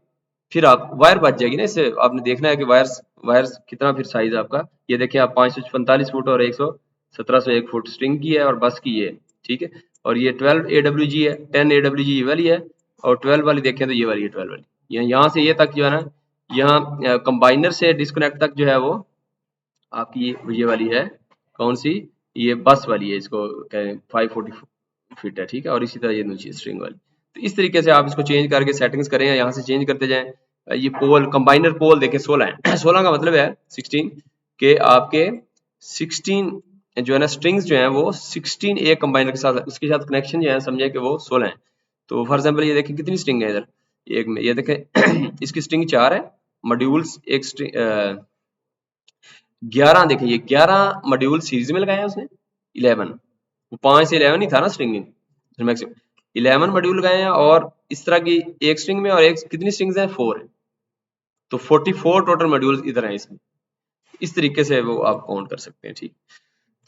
फिर आप वायर बच जाएगी ना, इससे आपने देखना है कि वायर्स वायर्स कितना फिर साइज आपका, ये देखिए आप 545 फुट और 1701 फुट स्ट्रिंग की है और बस की है, ठीक है। और ये 12 AWG है, 10 AWG ये वाली है, और 12 वाली देखें तो ये वाली है 12 वाली, यहाँ से ये तक जो है ना, यहाँ कंबाइनर से डिस्कनेक्ट तक जो है वो आपकी ये वाली है, कौन सी, ये बस वाली है, इसको 540 फीट है, ठीक है। और इसी तरह ये नीचे स्ट्रिंग वाली, तो इस तरीके से आप इसको चेंज करके सेटिंग्स करें, यहाँ से चेंज करते जाएं। ये पोल कंबाइनर पोल देखें 16 है 16 का मतलब है 16 के आपके 16 जो है ना स्ट्रिंग्स जो है वो 16 एक कंबाइनर के साथ, उसके साथ कनेक्शन जो है समझे कि वो 16 है। तो फॉर एग्जाम्पल ये देखें कितनी स्ट्रिंग है इधर एक में, ये देखें इसकी स्ट्रिंग 4 है, मॉड्यूल्स एक स्ट्रिंग 11 देखें, ये 11 मॉड्यूल सीरीज में लगाए हैं उसने, 11 वो 5 से 11 ही था ना स्ट्रिंग मैक्सिमम, 11 मॉड्यूल लगाए हैं, और इस तरह की एक स्ट्रिंग में, और एक कितनी स्ट्रिंग्स हैं 4 है, तो 44 टोटल मॉड्यूल इधर हैं इसमें। इस तरीके से वो आप काउंट कर सकते हैं, ठीक।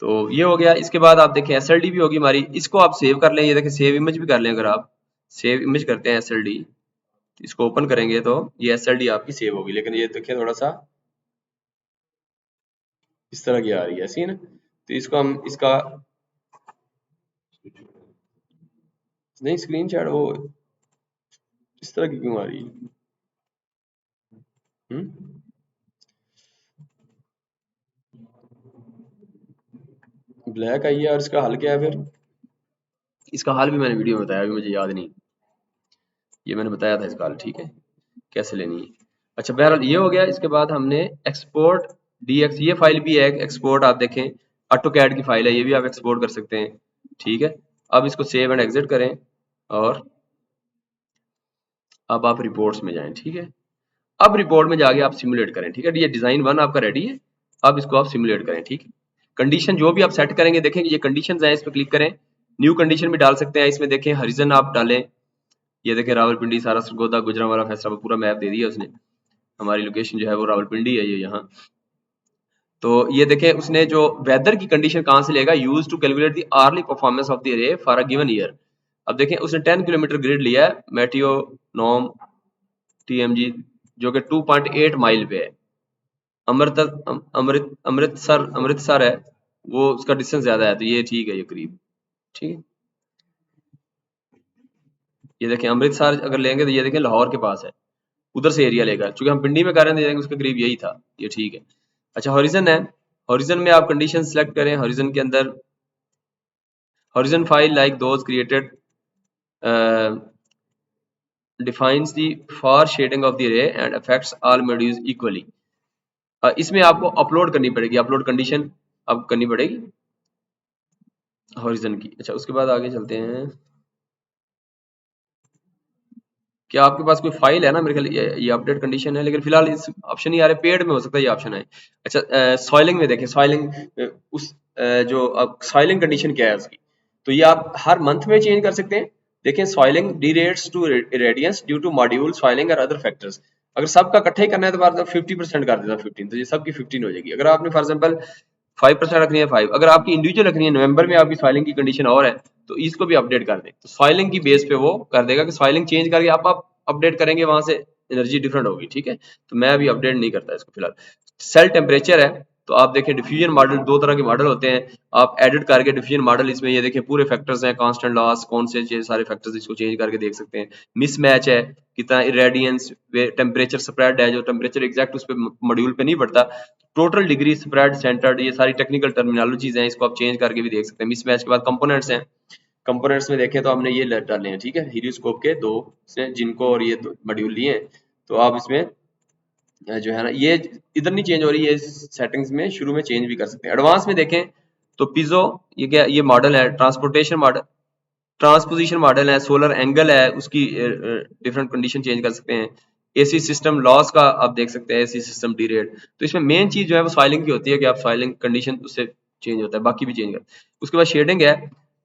तो ये हो गया। इसके बाद आप देखें SLD भी होगी हमारी, इसको आप सेव कर लें, ये देखें सेव इमेज भी कर लें, अगर आप सेव इमेज करते हैं SLD, इसको ओपन करेंगे तो ये SLD आपकी सेव होगी, लेकिन ये देखिए थोड़ा सा इस तरह की आ रही है ऐसी है ना, तो इसको हम इसका नहीं स्क्रीन शॉट वो इस तरह की क्यों आ रही है, ब्लैक आई है, और इसका हल क्या है फिर, इसका हल भी मैंने वीडियो में बताया, अभी मुझे याद नहीं, ये मैंने बताया था इसका हल, ठीक है, कैसे लेनी है। अच्छा बहरहाल ये हो गया। इसके बाद हमने एक्सपोर्ट DX, ये फाइल भी है एक्सपोर्ट, आप देखें ऑटोकैड की फाइल है, ये भी आप एक्सपोर्ट कर सकते हैं, ठीक है। अब इसको सेव एंड एग्जिट करें, और अब आप रिपोर्ट्स में जाएं, ठीक है। अब रिपोर्ट में जाके आप सिमुलेट करें, ठीक है। ये डिजाइन 1 आपका रेडी है, अब इसको आप सिमुलेट करें, ठीक है। कंडीशन जो भी आप सेट करेंगे, देखें ये कंडीशंस हैं, इस पर क्लिक करें, न्यू कंडीशन भी डाल सकते हैं इसमें, देखें हरिजन आप डालें, ये देखें रावलपिंडी, सारा सरगोदा, गुजरांवाला, फैसलाबाद, पूरा मैप दे दिया उसने, हमारी लोकेशन जो है वो रावलपिंडी है, ये यहाँ। तो ये देखें उसने जो वेदर की कंडीशन कहाँ से लेगा, use to calculate the early performance of the array for a given year. अब देखें उसने 10 किलोमीटर ग्रिड लिया है, मेटियो नॉम TMG, जो कि 2.8 माइल पे है। अमृतसर है वो, उसका डिस्टेंस ज्यादा है, तो ये ठीक है, ये करीब, ठीक है। ये देखें अमृतसर अगर लेंगे तो ये देखें लाहौर के पास है, उधर से एरिया लेगा, चूंकि हम पिंडी में कर रहे हैं उसके करीब यही था, ये ठीक है। अच्छा हॉरिजन है, हॉरिजन में आप कंडीशन सेलेक्ट करें, हॉरिजन के अंदर horizon file like those created defines the far shedding of the रे and affects all modules equally. इसमें आपको अपलोड करनी पड़ेगी, अपलोड कंडीशन अब करनी पड़ेगी हॉरिजन की। अच्छा उसके बाद आगे चलते हैं, क्या आपके पास कोई फाइल है ना, मेरे ख्याल ये अपडेट कंडीशन है, लेकिन फिलहाल इस ऑप्शन नहीं आ रहे, पेड में हो सकता है ये ऑप्शन है। अच्छा सॉइलिंग में देखें, सॉइलिंग उस जो अब सॉइलिंग कंडीशन क्या है उसकी, तो ये आप हर मंथ में चेंज कर सकते हैं। देखें soiling derates to radiance due to module soiling और अदर फैक्टर्स, अगर सबका इकट्ठा ही करना है तो बार 50% कर देता 15, तो ये सबकी 15 हो जाएगी। अगर आपने फॉर एग्जाम्पल 5% रखनी है 5, अगर आपकी इंडिविजुअल रखनी है, नवंबर में आपकी सॉइलिंग की कंडीशन और है तो इसको भी अपडेट कर दें, तो सॉइलिंग की बेस पे वो कर देगा कि सॉइलिंग चेंज करके आप अपडेट करेंगे, वहां से एनर्जी डिफरेंट होगी, ठीक है। तो मैं अभी अपडेट नहीं करता इसको फिलहाल। सेल टेम्परेचर है, तो आप देखें डिफ्यूजन मॉडल, दो तरह के मॉडल होते हैं, आप एडिट करके डिफ्यूजन मॉडल, इसमें ये देखें पूरे फैक्टर्स हैं, कांस्टेंट लॉस कौन से सारे फैक्टर्स, इसको चेंज करके देख सकते हैं। मिसमैच है, कितना इरेडियंस, टेम्परेचर स्प्रेड है, जो टेम्परेचर एग्जैक्ट उस पर मॉड्यूल पे नहीं बढ़ता, टोटल डिग्री स्प्रेड सेंटर्ड, ये सारी टेक्निकल टर्मिनोलॉजीज हैं, इसको आप चेंज करके भी देख सकते हैं। मिसमैच के बाद कंपोनेंट्स हैं, कंपोनेंट्स में देखें तो हमने ये डाले हैं, ठीक है, हीलियोस्कोप के दो से जिनको और ये मॉड्यूल लिए हैं, तो आप इसमें जो है ना ये इधर नहीं चेंज हो रही है, सेटिंग्स में शुरू में चेंज भी कर सकते हैं। एडवांस में देखें तो पिजो, ये क्या, ये मॉडल है, ट्रांसपोर्टेशन मॉडल, ट्रांसपोजिशन मॉडल है, सोलर एंगल है, उसकी डिफरेंट कंडीशन चेंज कर सकते हैं। एसी सिस्टम लॉस का आप देख सकते हैं, एसी सिस्टम डी रेट। तो इसमें मेन चीज जो है वो सॉइलिंग की होती है कि आप सॉइलिंग कंडीशन उससे चेंज होता है, बाकी भी चेंज कर। उसके बाद शेडिंग है,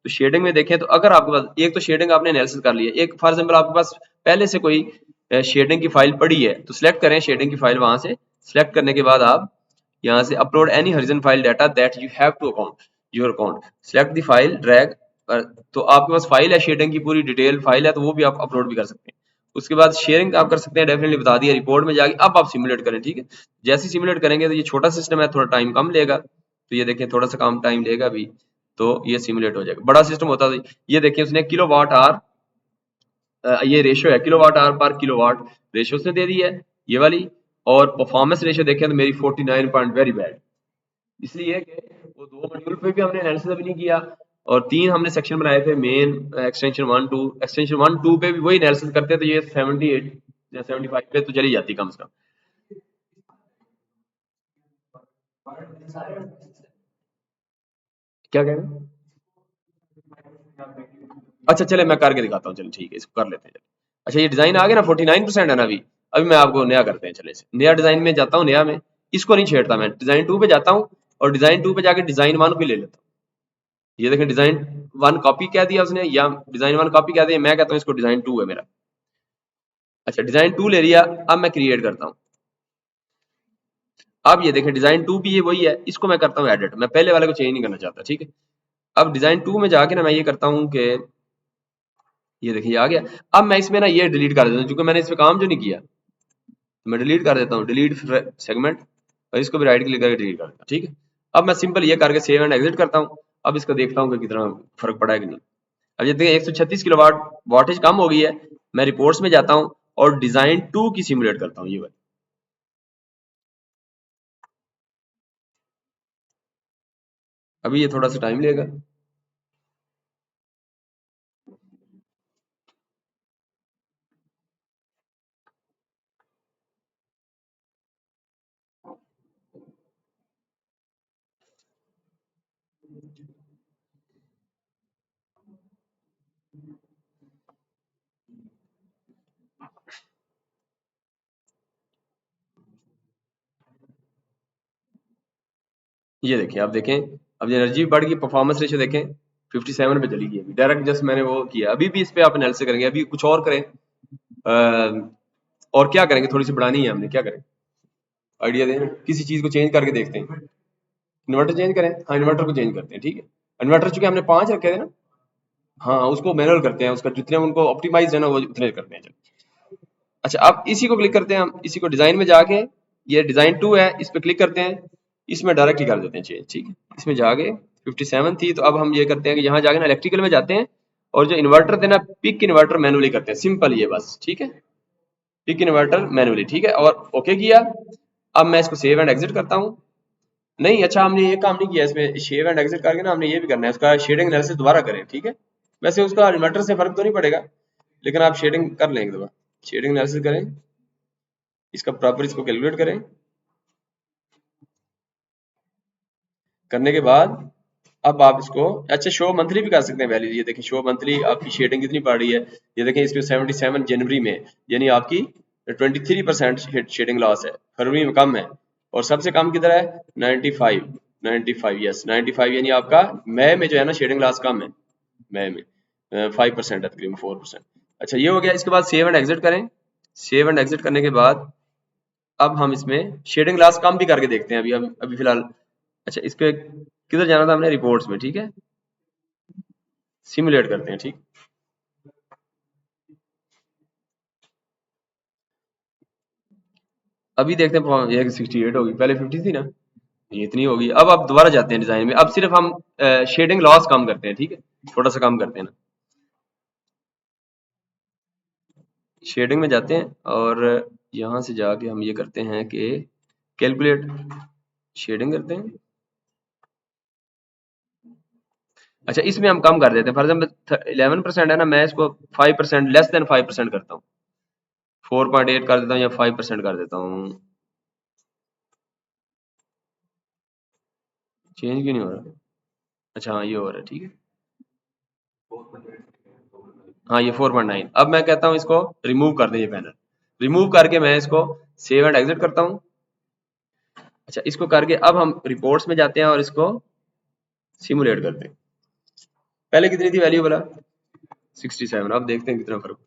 तो शेडिंग में देखें तो अगर आपके पास एक तो शेडिंग आपने एनालिसिस कर लिया, एक फॉर एग्जाम्पल आपके पास पहले से कोई शेडिंग की फाइल पड़ी है, तो सिलेक्ट करें शेडिंग की फाइल, वहां से सिलेक्ट करने के बाद आप यहाँ से upload any horizontal file data that you have to account your account, select the file, drag, तो आपके पास फाइल है शेडिंग की, पूरी डिटेल फाइल है, तो वो भी आप अपलोड भी कर सकते हैं। उसके बाद शेयरिंग आप कर सकते हैं, डेफिनेटली बता दिया, रिपोर्ट में जाके अब आप सिमुलेट करें, ठीक है। जैसे सिमुलेट करेंगे तो ये छोटा सिस्टम है, थोड़ा टाइम कम लेगा, तो ये देखें थोड़ा सा कम टाइम लेगा अभी, तो ये सिमुलेट हो जाएगा। बड़ा सिस्टम होता है, ये देखिए उसने किलोवाट आवर, ये रेशियो है, किलोवाट आवर पर किलोवाट रेशियो उसने दे दी है ये वाली, और परफॉर्मेंस रेशियो देखें तो मेरी 49 पॉइंट वेरी बैड, इसलिए कि वो दो मॉड्यूल पे भी हमने एनालिसिस अभी नहीं किया, और तीन हमने सेक्शन बनाए थे, मेन, एक्सटेंशन 1 2, एक्सटेंशन 1 2 पे भी वही एनालिसिस करते, तो ये 78 या 75 पे तो चली जाती कम से कम। क्या कह रहे हैं? अच्छा चले मैं करके दिखाता हूँ, चलो ठीक है, इसको कर लेते हैं, चलो। अच्छा ये डिजाइन आ गया ना, 49% है ना अभी। अभी मैं आपको नया करते हैं, चले नया डिजाइन में जाता हूँ, नया में इसको नहीं छेड़ता, मैं डिजाइन 2 पे जाता हूँ, और डिजाइन 2 पे जाके डिजाइन 1 भी ले लेता हूँ। ये देखें डिजाइन 1 कॉपी कह दिया उसने, या डिजाइन 1 कॉपी कह दिया, मैं कहता हूँ इसको डिजाइन 2 है मेरा। अच्छा डिजाइन 2 ले लिया, अब मैं क्रिएट करता हूँ। अब ये देखें डिजाइन 2 भी ये वही है, इसको मैं करता हूँ एडिट, मैं पहले वाले को चेंज नहीं करना चाहता, ठीक है। अब डिजाइन 2 में जाके ना मैं ये करता हूँ कि ये देखिए आ गया। अब मैं इसमें ना ये डिलीट कर देता हूँ, क्योंकि मैंने इस पे काम जो नहीं किया, तो मैं डिलीट कर देता हूँ, डिलीट सेगमेंट, और इसको भी राइट क्लिक करके डिलीट कर देता हूँ, ठीक है। अब मैं सिंपल ये करके सेव एंड एग्जिट करता हूँ। अब इसका देखता हूँ कि कितना फर्क पड़ा है कि नहीं। अब ये देखिए 136 किलोवाट वाटेज कम हो गई है। मैं रिपोर्ट्स में जाता हूँ और डिजाइन 2 की सिमुलेट करता हूँ, ये वाली। अभी ये थोड़ा सा टाइम लेगा। ये देखिए आप देखें, अब एनर्जी बढ़ गई, परफॉर्मेंस रेशियो देखें 57 पे चली गई अभी, डायरेक्ट जस्ट मैंने वो किया। अभी भी इस पे आप एनालिसिस करेंगे, अभी कुछ और करें, और क्या करेंगे, थोड़ी सी बढ़ानी है हमने, क्या करें, आइडिया दें, किसी चीज को चेंज करके देखते हैं। इन्वर्टर चेंज करें, हाँ इन्वर्टर को चेंज करते हैं, ठीक है। इन्वर्टर चूंकि हमने 5 रखे थे ना, हाँ उसको मैनुअल करते हैं, उसका जितने उनको ऑप्टिमाइज है ना वो उतने करते हैं, चलो। अच्छा अब इसी को क्लिक करते हैं, हम इसी को डिजाइन में जाके, ये डिजाइन 2 है, इस पे क्लिक करते हैं, इसमें डायरेक्ट ही कर देते हैं चेंज, ठीक है। इसमें जाके 57 थी, तो अब हम ये करते हैं कि यहाँ जाके ना इलेक्ट्रिकल में जाते हैं, और जो इन्वर्टर थे ना, पिक इन्वर्टर मैनुअली करते हैं, सिंपल ये बस, ठीक है। पिक इन्वर्टर मैनुअली, ठीक है, और ओके किया। अब मैं इसको सेव एंड एग्जिट करता हूँ। नहीं अच्छा हमने ये काम नहीं किया, इसमें शेव एंड एग्जिट करके ना हमने ये भी करना है, उसका शेडिंग एनालिसिस दोबारा करें, ठीक है। वैसे उसका इन्वर्टर से फर्क तो नहीं पड़ेगा, लेकिन आप शेडिंग कर लेंगे दोबारा, शेडिंग एनालिसिस करें, इसका प्रॉपर इसको कैलकुलेट करें, करने के बाद अब आप इसको अच्छा शो मंथली भी कर सकते हैं वैल्यू। ये देखिए शो मंथली आपकी शेडिंग कितनी पड़ रही है, ये देखें इसमें 77 जनवरी में, यानी आपकी 23% शेडिंग लॉस है, फरवरी में कम है, और सबसे कम किधर है 95, 95 यस 95, यानी आपका मई में जो है ना शेडिंग लॉस कम है, मई में 5% है, तकरीबन 4%। अच्छा ये हो गया। इसके बाद सेव एंड एग्जिट करें, सेव एंड एग्जिट करने के बाद अब हम इसमें शेडिंग ग्लास कम भी करके देखते हैं, अभी फिलहाल। अच्छा इस पे किधर जाना था हमने, रिपोर्ट्स में, ठीक है। सिमुलेट करते हैं। ठीक, अभी देखते हैं ये 68 होगी, पहले 50 थी ना, ये इतनी होगी। अब आप दोबारा जाते हैं डिजाइन में, अब सिर्फ हम शेडिंग लॉस कम करते हैं। ठीक है, थोड़ा सा कम करते हैं ना, शेडिंग में जाते हैं और यहाँ से जाके हम ये करते हैं कि कैलकुलेट शेडिंग करते हैं। अच्छा, इसमें हम कम कर देते हैं, फॉर एग्जाम्पल 11% है ना, मैं इसको 5%, लेस देन 5% करता हूँ, 4.8 कर देता हूँ या 5% कर देता हूँ। चेंज क्यों नहीं हो रहा? अच्छा हाँ, ये हो रहा है। ठीक है, हाँ ये 4.9। अब मैं कहता हूँ इसको रिमूव कर दें, ये पैनल रिमूव करके मैं इसको सेव एंड एग्जिट करता हूँ। अच्छा, इसको करके अब हम रिपोर्ट्स में जाते हैं और इसको सिमुलेट करते हैं। पहले कितनी थी वैल्यू बोला? 67। अब देखते हैं कितना फर्क।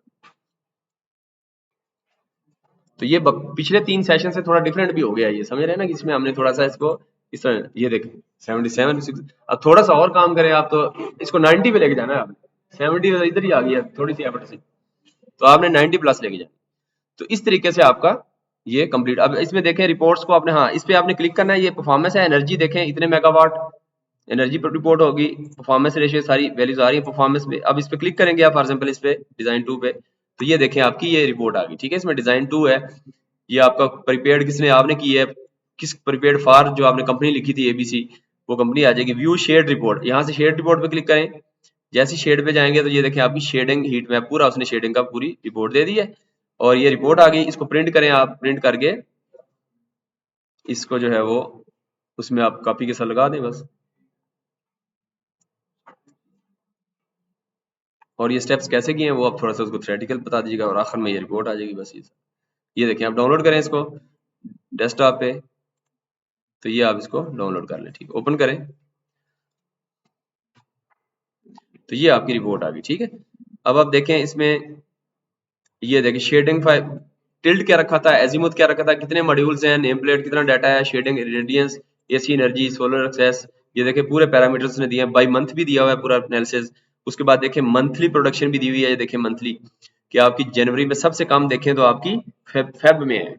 तो ये पिछले 3 सेशन से थोड़ा डिफरेंट भी हो गया, ये समझ रहे हैं ना कि इसमें हमने थोड़ा सा इसको इस तरह, ये देखें 77 6। अब थोड़ा सा और काम करें आप, तो इसको 90 पे लेके जाना है आपने। 70 तो इधर ही आ गई है थोड़ी सी एफर्ट से, तो आपने 90 प्लस लेके जाना। तो इस तरीके से आपका ये कंप्लीट। अब इसमें देखें रिपोर्ट्स को आपने, हाँ इस पे आपने क्लिक करना है, ये परफॉर्मेंस है, एनर्जी देखें इतने मेगावाट एनर्जी रिपोर्ट होगी, परफॉर्मेंस रेशियो सारी वैल्यूज आ रही है परफॉर्मेंस पे। अब इस पे क्लिक करेंगे आप फॉर एग्जांपल इस पे डिजाइन 2 पे, तो ये देखें आपकी ये रिपोर्ट आ गई। ठीक है, इसमें डिजाइन 2 है, ये आपका प्रिपेयर्ड किसने आपने की है, किस प्रिपेयर्ड फॉर जो आपने कंपनी लिखी थी एबीसी, वो कंपनी आ जाएगी। व्यू शेड रिपोर्ट, यहाँ से शेड रिपोर्ट पे क्लिक करें। जैसे शेड पे जाएंगे तो ये देखें आपकी शेडिंग हीट मैप पूरा उसने शेडिंग का पूरी रिपोर्ट दे दी है, और ये रिपोर्ट आ गई। इसको प्रिंट करें आप, प्रिंट करके इसको जो है वो उसमें आप कॉपी के साथ लगा दें बस, और ये स्टेप्स कैसे किए हैं वो आप थोड़ा सा उसको थ्योरेटिकल बता दीजिएगा, और आखिर में ये रिपोर्ट आ जाएगी बस। ये देखें आप डाउनलोड करें इसको डेस्कटॉप पे, तो ये आप इसको डाउनलोड कर लें। ठीक, ओपन करें तो ये आपकी रिपोर्ट आ गई। ठीक है, अब आप देखें इसमें, ये देखिए शेडिंग फाइव, टिल्ट क्या रखा था, एजीमुथ क्या रखा था, कितने मॉड्यूल्स हैं, नेम प्लेट कितना डाटा है, shading radiance, AC energy, solar access, ये देखिए पूरे पैरामीटर्स ने दिए हैं। बाई मंथ भी दिया हुआ है पूरा एनालिसिस। उसके बाद देखिए मंथली प्रोडक्शन भी दी हुई है, ये देखिए मंथली कि आपकी जनवरी में सबसे कम देखें तो आपकी फेब में है,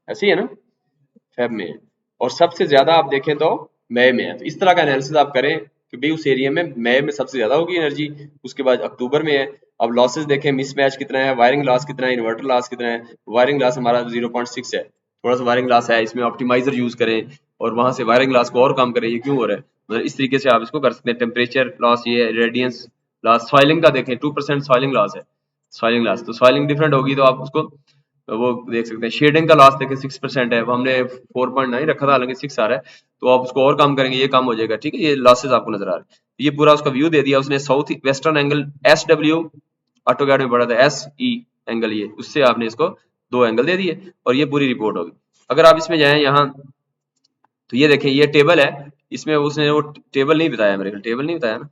ऐसी है ना, फेब में है, और सबसे ज्यादा आप देखें तो मई में है। तो इस तरह का एनालिसिस आप करें कि भाई उस एरिया में मई में सबसे ज्यादा होगी एनर्जी, उसके बाद अक्टूबर में है। अब लॉसेस देखें, मिसमैच कितना है, वायरिंग लॉस कितना है, इन्वर्टर लॉस कितना है। वायरिंग लॉस हमारा 0.6 है, थोड़ा सा वायरिंग लॉस है, इसमें ऑप्टिमाइजर यूज करें और वहां से वायरिंग लॉस को और कम करें। ये क्यों हो रहा है, मतलब इस तरीके से आप इसको कर सकते हैं। टेम्परेचर लॉस ये है, रेडियंस लॉस, सॉइलिंग का देखें 2% सॉइलिंग लॉस है, सॉइलिंग लॉस तो सॉइलिंग डिफरेंट होगी तो आप उसको वो देख सकते हैं। शेडिंग का लॉस देखें 6% है, वो हमने 4.9 रखा था, हालांकि 6 आ रहा है, तो आप उसको और कम करेंगे ये कम हो जाएगा। ठीक है, ये लॉसेस आपको नजर आ रहे हैं। ये पूरा उसका व्यू दे दिया उसने। South western angle SW AutoCAD में पड़ा था, SE एंगल, ये उससे आपने इसको 2 एंगल दे दिए और ये पूरी रिपोर्ट होगी। अगर आप इसमें जाएं यहाँ, तो ये देखें ये टेबल है, इसमें उसने वो टेबल नहीं बताया, मेरे ख्याल टेबल नहीं बताया ना,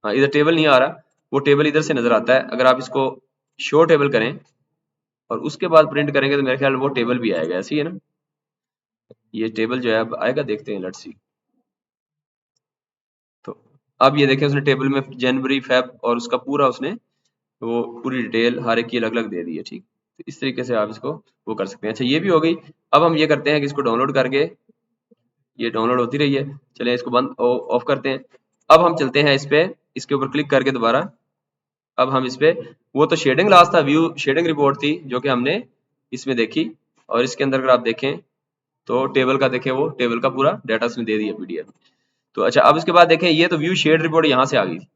हाँ इधर टेबल नहीं आ रहा, वो टेबल इधर से नजर आता है। अगर आप इसको शो टेबल करें और उसके बाद प्रिंट करेंगे तो मेरे ख्याल वो टेबल भी आएगा, ऐसी है ना, ये टेबल जो है अब आएगा, देखते हैं, लेट्स सी। तो अब ये देखें उसने टेबल में जनवरी फेब और उसका पूरा उसने वो पूरी डिटेल हर एक की अलग अलग दे दी है। ठीक, तो इस तरीके से आप इसको वो कर सकते हैं। अच्छा, ये भी हो गई। अब हम ये करते हैं कि इसको डाउनलोड करके, ये डाउनलोड होती रही है, चलिए इसको बंद ऑफ करते हैं। अब हम चलते हैं इस पे, इसके ऊपर क्लिक करके दोबारा, अब हम इस पे, वो तो शेडिंग लास्ट था, व्यू शेडिंग रिपोर्ट थी जो कि हमने इसमें देखी, और इसके अंदर अगर आप देखें तो टेबल का देखें, वो टेबल का पूरा डाटा उसने दे दिया पीडीएफ। तो अच्छा, अब इसके बाद देखें ये तो व्यू शेड रिपोर्ट यहाँ से आ गई थी।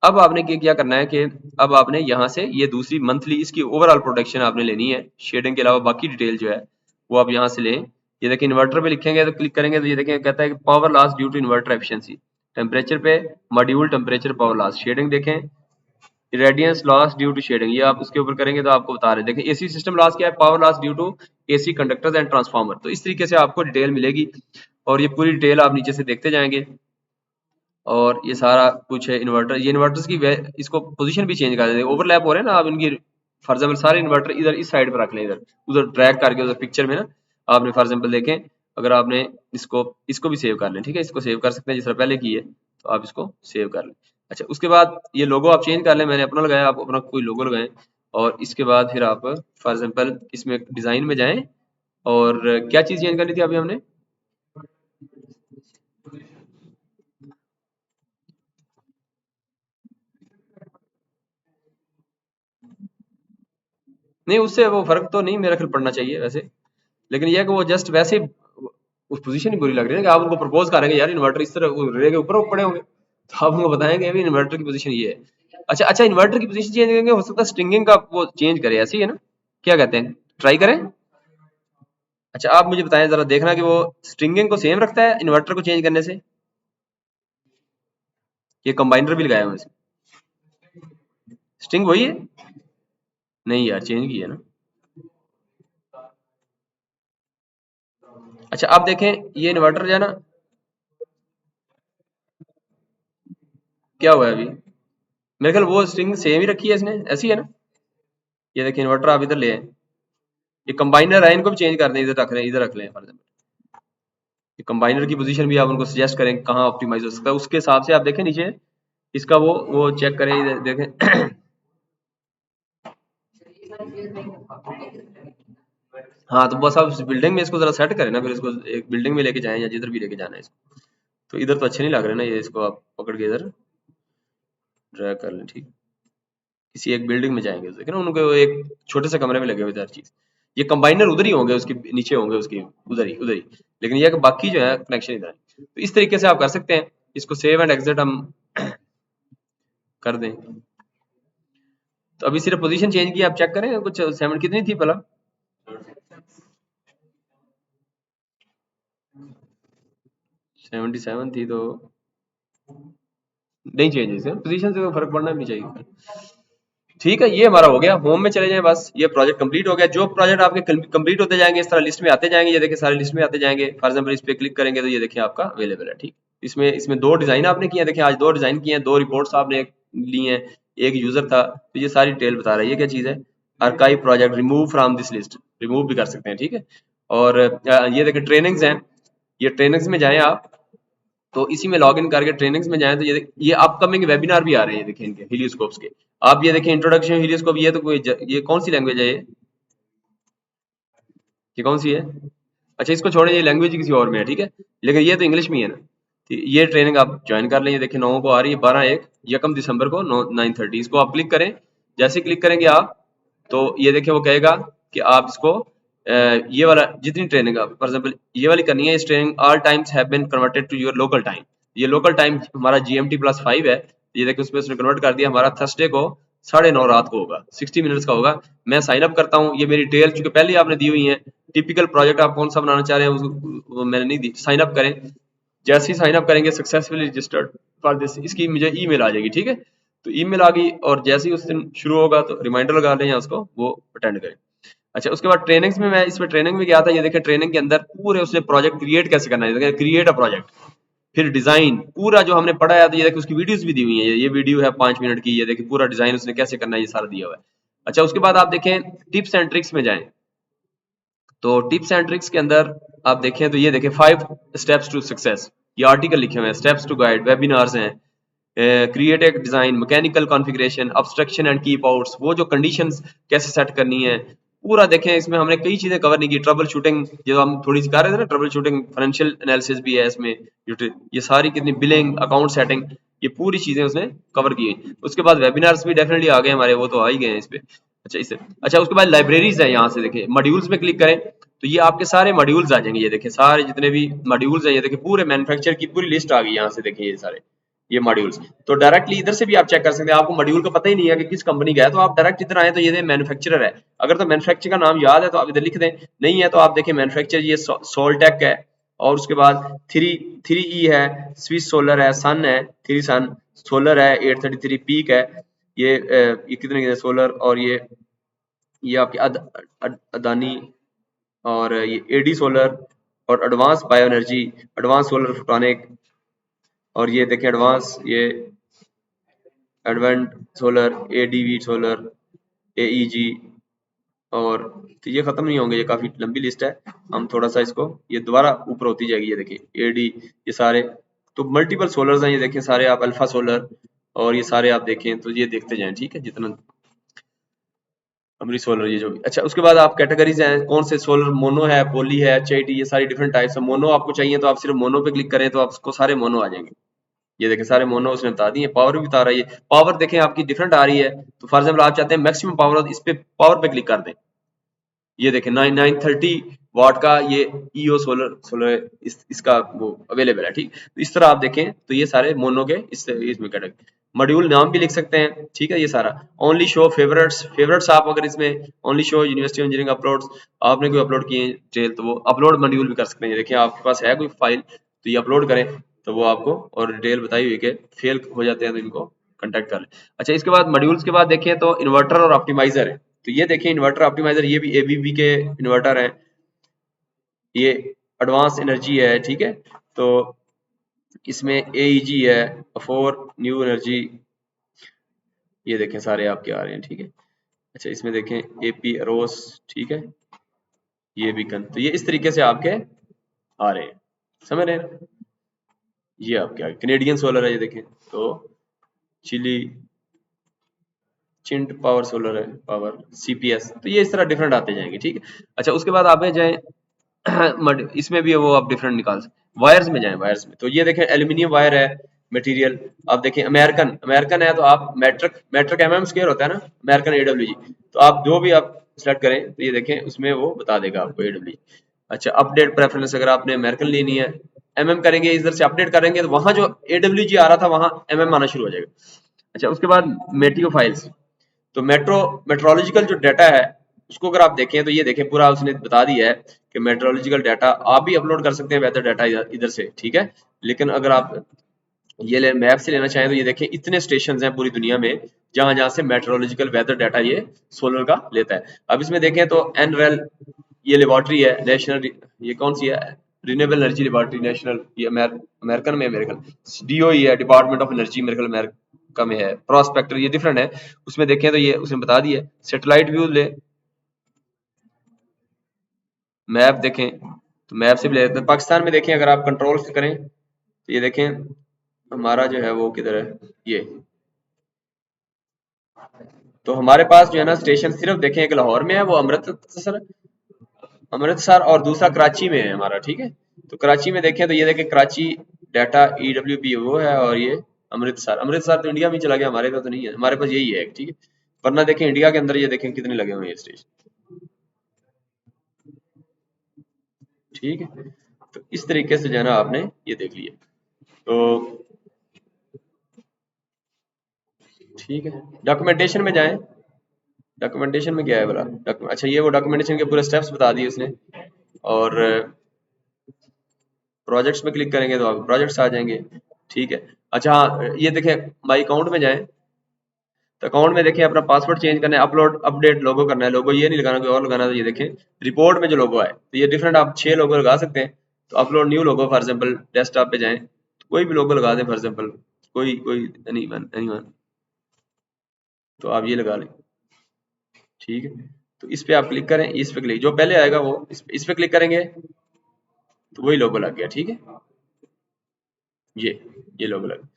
अब आपने क्या करना है कि अब आपने यहाँ से ये दूसरी मंथली इसकी ओवरऑल प्रोडक्शन आपने लेनी है, शेडिंग के अलावा बाकी डिटेल जो है वो आप यहाँ से लें। ये देखिए इन्वर्टर पे लिखेंगे तो क्लिक करेंगे तो ये देखें कहता है कि power loss due to inverter efficiency, temperature पे module temperature power loss, shading देखें radiance loss due to shading, ये आप उसके ऊपर करेंगे तो आपको बता रहे हैं। देखिए एसी सिस्टम लॉस क्या है, power loss due to AC conductors and transformer. तो इस तरीके से आपको डिटेल मिलेगी और ये पूरी डिटेल आप नीचे से देखते जाएंगे, और ये सारा कुछ है। इन्वर्टर, ये इन्वर्टर्स की इसको पोजीशन भी चेंज कर देंगे, ओवरलैप हो रहे हैं ना, आप इनकी फॉर एग्जाम्पल सारे इन्वर्टर इधर इस साइड पर रख लें, इधर उधर ड्रैग करके उधर पिक्चर में ना आपने फॉर एग्जाम्पल देखें, अगर आपने इसको इसको भी सेव कर लें, ठीक है, इसको सेव कर सकते हैं जिस तरह पहले की है, तो आप इसको सेव कर लें। अच्छा, उसके बाद ये लोगो आप चेंज कर लें, मैंने अपना लगाया, आप अपना कोई लोगो लगाएं। और इसके बाद फिर आप फॉर एग्जाम्पल इसमें डिजाइन में जाएं, और क्या चीज चेंज करनी थी अभी हमने? नहीं, उससे वो फर्क तो नहीं मेरा ख्याल पड़ना चाहिए वैसे, लेकिन यह है कि वो जस्ट वैसे उस पोजीशन ही बुरी लग रही है ना, कि आप उनको प्रपोज करेंगे यार इन्वर्टर इस तरह रे के ऊपर पड़े होंगे, तो आप उनको बताएंगे अभी इन्वर्टर की पोजीशन ये है। अच्छा अच्छा, इन्वर्टर की पोजीशन चेंज करेंगे, हो सकता है स्ट्रिंगिंग का वो चेंज करे, ऐसे ही है ना? क्या कहते हैं, ट्राई करें? अच्छा, आप मुझे बताएं जरा, देखना कि वो स्ट्रिंगिंग को सेम रखता है इन्वर्टर को चेंज करने से। ये कंबाइनर भी लगाया हुआ है, स्ट्रिंग वही है? नहीं यार, चेंज की है ना। अच्छा, आप देखें ये इन्वर्टर जो है ना, क्या हुआ है अभी? मेरे ख्याल वो स्ट्रिंग सेम ही रखी है इसने, ऐसी है ना? ये देखिए इन्वर्टर आप इधर ले आए, ये कंबाइनर है, इनको भी चेंज कर दें, इधर रख लें, इधर रख लें फॉर एग्जाम्पल। ये कंबाइनर की पोजीशन भी आप उनको सजेस्ट करें कहाँ ऑप्टिमाइज हो सकता है, उसके हिसाब से आप देखें नीचे इसका वो चेक करें, इधर देखें। हाँ, तो बस आप इस बिल्डिंग में इसको जरा सेट करें ना, फिर इसको एक बिल्डिंग में लेके जाएं या जिधर भी लेके जाना है इसको। तो इधर तो अच्छे नहीं लग रहे ना, ये इसको आप पकड़ के इधर ड्रैग कर लें, ठीक। किसी एक बिल्डिंग में जाएंगे, देखें ना उनको एक छोटे से कमरे में लगे हुए थे हर चीज। ये कंबाइनर उधर ही होंगे, उसके नीचे होंगे उसके, उधर ही। लेकिन ये कि बाकी जो है कनेक्शन इधर है। तो इस तरीके से आप कर सकते हैं इसको, सेव एंड एग्जिट हम कर दें। तो अभी सिर्फ पोजीशन चेंज की, आप चेक करें कुछ 7 कितनी थी भला? 77 थी, तो नहीं चेंज है, पोजीशन से तो फर्क पड़ना भी नहीं चाहिए। ठीक है, ये हमारा हो गया, होम में चले जाएं, बस ये प्रोजेक्ट कंप्लीट हो गया। जो प्रोजेक्ट आपके कंप्लीट होते जाएंगे इस तरह लिस्ट में आते जाएंगे, ये देखिए सारे लिस्ट में आते जाएंगे। फॉर एग्जाम्पल इस पे क्लिक करेंगे तो ये देखिए आपका अवेलेबल है, ठीक। इसमें दो डिजाइन आपने किए हैं, देखिए आज दो डिजाइन किए हैं, दो रिपोर्ट्स आपने ली हैं, एक यूजर था, तो ये सारी डिटेल बता रहा है। ये क्या चीज है? Archive project remove from this list, remove भी कर सकते हैं, ठीक है। और ये देखिए ट्रेनिंग्स हैं, ये ट्रेनिंग्स में जाएं आप, तो इसी में लॉग इन करके ट्रेनिंग्स में जाएं, तो ये अपकमिंग वेबिनार भी आ रहे हैं, देखिए इनके हीलियोस्कोप्स के। आप ये देखिए इंट्रोडक्शन हीलियोस्कोप, ये तो ये कौन सी लैंग्वेज है ये कौन सी है? अच्छा, इसको छोड़े, ये लैंग्वेज किसी और में है, ठीक है, लेकिन ये तो इंग्लिश में ही है ना। तो ये ट्रेनिंग आप ज्वाइन कर लें, ये देखिए 9 को आ रही है, 12/1 यकम दिसंबर को 9:30। इसको आप क्लिक करें, जैसे क्लिक करेंगे आप, तो ये देखिए वो कहेगा कि आप इसको ये वाला जितनी ट्रेनिंग आप फॉर एग्जाम्पल ये वाली करनी है, इस training all times have been converted to your local time. ये लोकल टाइम हमारा GMT+5 है, ये देखिए उसमें उसने कन्वर्ट कर दिया, हमारा थर्सडे को 9:30 रात को होगा, 60 मिनट्स का होगा। मैं साइन अप करता हूँ, ये मेरी डिटेल चूंकि पहले ही आपने दी हुई है, टिपिकल प्रोजेक्ट आप कौन सा बनाना चाह रहे हैं वो मैंने नहीं दी, साइन अप करें। जैसे ही साइन अप करेंगे सक्सेसफुली रजिस्टर्ड फॉर दिस, इसकी मुझे ईमेल आ जाएगी, ठीक है। तो ईमेल आ गई, और जैसे ही उस दिन शुरू होगा तो रिमाइंडर लगा लें या उसको वो अटेंड करें। अच्छा, उसके बाद ट्रेनिंग्स में मैं इसमें ट्रेनिंग में गया था, ये देखिए ट्रेनिंग के अंदर पूरे उसने प्रोजेक्ट क्रिएट कैसे करना है, क्रिएट अ प्रोजेक्ट, फिर डिजाइन पूरा जो हमने पढ़ा है, तो ये देखिए उसकी वीडियोस भी दी हुई है, ये वीडियो है 5 मिनट की, ये देखिए पूरा डिजाइन उसने कैसे करना है ये सारा दिया हुआ है। अच्छा, उसके बाद आप देखें टिप्स एंड ट्रिक्स में जाएं, तो टिप्स एंड ट्रिक्स के अंदर आप देखें तो ये देखें 5 स्टेप्स टू सक्सेस, ये आर्टिकल लिखे हुए हैं, स्टेप्स टू गाइड, वेबिनार्स हैं, क्रिएट एक design, mechanical configuration, abstraction and keep outs, वो जो कंडीशंस कैसे सेट करनी है, पूरा देखें। इसमें हमने कई चीजें कवर नहीं की, ट्रबल शूटिंग जो हम थोड़ी सी कर रहे थे ना, ट्रबल शूटिंग, फाइनेंशियल एनालिसिस भी है इसमें, ये सारी कितनी बिलिंग, अकाउंट सेटिंग, ये पूरी चीजें उसने कवर की हैं। उसके बाद वेबिनार्स भी डेफिनेटली आ गए हमारे, वो तो आ ही गए हैं इस पे। अच्छा, इससे अच्छा उसके बाद लाइब्रेरीज है, यहाँ से देखिए मॉड्यूल्स में क्लिक करें, तो ये आपके सारे मॉड्यूल्स आ जाएंगे, ये देखिए सारे जितने भी मॉड्यूल्स हैं, ये देखिए पूरे मैन्युफैक्चर की पूरी लिस्ट आ गई, यहाँ से देखिए ये सारे ये मॉड्यूल्स। तो डायरेक्टली इधर से भी आप चेक कर सकते हैं, आपको मॉड्यूल का पता ही नहीं है कि किस कंपनी का है, तो आप डायरेक्ट इधर आए तो ये मैन्युफैक्चरर है, अगर तो मैन्युफैक्चर का नाम याद है तो आप इधर लिख दें, नहीं है तो आप देखिए मैन्युफैक्चर ये सोल्टेक है, और उसके बाद थ्री ई है, स्विस सोलर है, सन है, थ्री सन सोलर है, 833 पीक है, ये कितने सोलर, और ये आपके अदानी, और ये एडी सोलर, और advance bio energy, advance solar photonic, और ये देखिए एडवांस ये advent solar, ADV solar, AEG, और तो ये खत्म नहीं होंगे, ये काफी लंबी लिस्ट है। हम थोड़ा सा इसको ये दोबारा ऊपर होती जाएगी, ये देखिए एडी, ये सारे तो मल्टीपल सोलर्स हैं, ये देखिए सारे आप अल्फा सोलर, और ये सारे आप देखें तो ये देखते जाएं, ठीक है, जितना अमरी सोलर ये जो भी। अच्छा, उसके बाद आप कैटेगरीज हैं कौन से सोलर, मोनो है, पोली है, एचआईटी, ये सारी डिफरेंट टाइप्स है। मोनो आपको चाहिए तो आप सिर्फ मोनो पे क्लिक करें तो आपको सारे मोनो आ जाएंगे। ये देखें सारे मोनो उसने बता दिए, पावर भी बता रही है, पावर देखें आपकी डिफरेंट आ रही है। तो फॉर एग्जाम्पल आप चाहते हैं मैक्सिमम पावर, इस पे पावर पे क्लिक कर दें। ये देखें 930 वाट का ये ईओ सोलर सोलर इसका वो अवेलेबल है, ठीक। तो इस तरह आप देखें तो ये सारे मोनो के इसमें कैटेगरी। मॉड्यूल नाम भी लिख सकते हैं, ठीक है, ये सारा। ओनली शो फेवरेट्स, फेवरेट्स आप अगर इसमें only show university engineering uploads, आपने कोई अपलोड किए डिटेल तो वो अपलोड मॉड्यूल भी कर सकते हैं। ये देखिए आपके पास है कोई फाइल तो ये अपलोड करें तो वो आपको और डिटेल बताई हुई कि फेल हो जाते हैं तो इनको कंटेक्ट कर लें। अच्छा, इसके बाद मॉड्यूल्स के बाद देखें तो इन्वर्टर और ऑप्टिमाइजर है। तो ये देखें इन्वर्टर ऑप्टिमाइजर, ये भी एबीबी के इन्वर्टर है, ये एडवांस एनर्जी है, ठीक है। तो इसमें एईजी है, फोर न्यू एनर्जी, ये देखें सारे आपके आ रहे हैं, ठीक है। अच्छा, इसमें देखें एपी अरोस, ठीक है, ये बीकन, तो ये इस तरीके से आपके आ रहे हैं, समझ रहे हैं। ये आपके कैनेडियन सोलर है, ये देखें तो चिली चिंट पावर सोलर है, पावर सीपीएस, तो ये इस तरह डिफरेंट आते जाएंगे, ठीक है। अच्छा, उसके बाद आप जाएं इसमें भी वो आप डिफरेंट निकाल सकते। वायर्स में जाएं, वायर्स में तो ये देखें एल्यूमिनियम वायर है, मटेरियल आप देखें अमेरिकन, अमेरिकन है तो आप मैट्रिक, मैट्रिक एमएम स्क्वायर होता है ना, अमेरिकन एडब्ल्यूजी, तो आप जो भी आप सेलेक्ट करें तो ये देखें उसमें वो बता देगा आपको एडब्ल्यूजी। अच्छा, अपडेट प्रेफरेंस, अगर आपने अमेरिकन लेनी है एमएम करेंगे, इधर से अपडेट करेंगे तो वहां जो एडब्ल्यूजी आ रहा था वहां एमएम आना शुरू हो जाएगा। अच्छा, उसके बाद मेटियो फाइल्स, तो मेट्रोलॉजिकल जो डाटा है उसको अगर आप देखें तो ये देखें पूरा उसने बता दिया है कि मेट्रोलॉजिकल डाटा आप भी अपलोड कर सकते हैं, वेदर डाटा इधर से, ठीक है। लेकिन अगर आप ये मैप से लेना चाहें तो ये देखें इतने स्टेशन हैं पूरी दुनिया में जहां जहां से मेट्रोलॉजिकल वेदर डाटा ये सोलर का लेता है। अब इसमें देखें तो एनरेल, ये लेबोरेटरी है नेशनल, ये कौन सी है, रिन्यूएबल एनर्जी लेबोरेटरी नेशनल, ये अमेरिकन में, अमेरिकन डीओई है, डिपार्टमेंट ऑफ एनर्जी मेरे ख्याल अमेरिका में है। प्रोस्पेक्टर ये डिफरेंट है, उसमें देखें तो ये उसने बता दिया। सैटेलाइट व्यू ले, मैप देखें तो मैप से भी ले लेते हैं। पाकिस्तान में देखें अगर आप कंट्रोल से करें तो ये देखें हमारा जो है वो किधर है, ये तो हमारे पास जो है ना स्टेशन सिर्फ देखें एक लाहौर में है, वो अमृतसर, अमृतसर और दूसरा कराची में है हमारा, ठीक है। तो कराची में देखें तो ये देखें कराची डाटा ईडब्ल्यूपी वो है, और ये अमृतसर, अमृतसर तो इंडिया में चला गया, हमारे पास तो नहीं है, हमारे पास यही है, ठीक है। वरना देखें इंडिया के अंदर ये देखें कितने लगे हुए हैं स्टेशन, ठीक है। तो इस तरीके से जो है ना आपने ये देख लिया, तो ठीक है। डॉक्यूमेंटेशन में जाएं, डॉक्यूमेंटेशन में क्या है बोला, अच्छा ये वो डॉक्यूमेंटेशन के पूरे स्टेप्स बता दिए उसने। और प्रोजेक्ट्स में क्लिक करेंगे तो आपको प्रोजेक्ट्स आ जाएंगे, ठीक है। अच्छा हाँ, ये देखें माई अकाउंट में जाएं तो अकाउंट में देखें अपना पासवर्ड चेंज करना है, अपलोड अपडेट लोगो करना है, लोगो ये नहीं लगाना, कोई और लगाना। तो ये देखें रिपोर्ट में जो लोगो है तो ये डिफरेंट, आप 6 लोगो लगा सकते हैं। तो upload new logo, for example desktop पे जाएं तो कोई भी लोगो लगा दें, फॉर एग्जांपल कोई कोई एनीवन एनीवन, तो आप ये लगा लें, ठीक है। तो इस पे आप क्लिक करें, इस पे क्लिक, जो पहले आएगा वो इस पे क्लिक करेंगे तो वही लोगो लग गया, ठीक है। ये लोगो लग,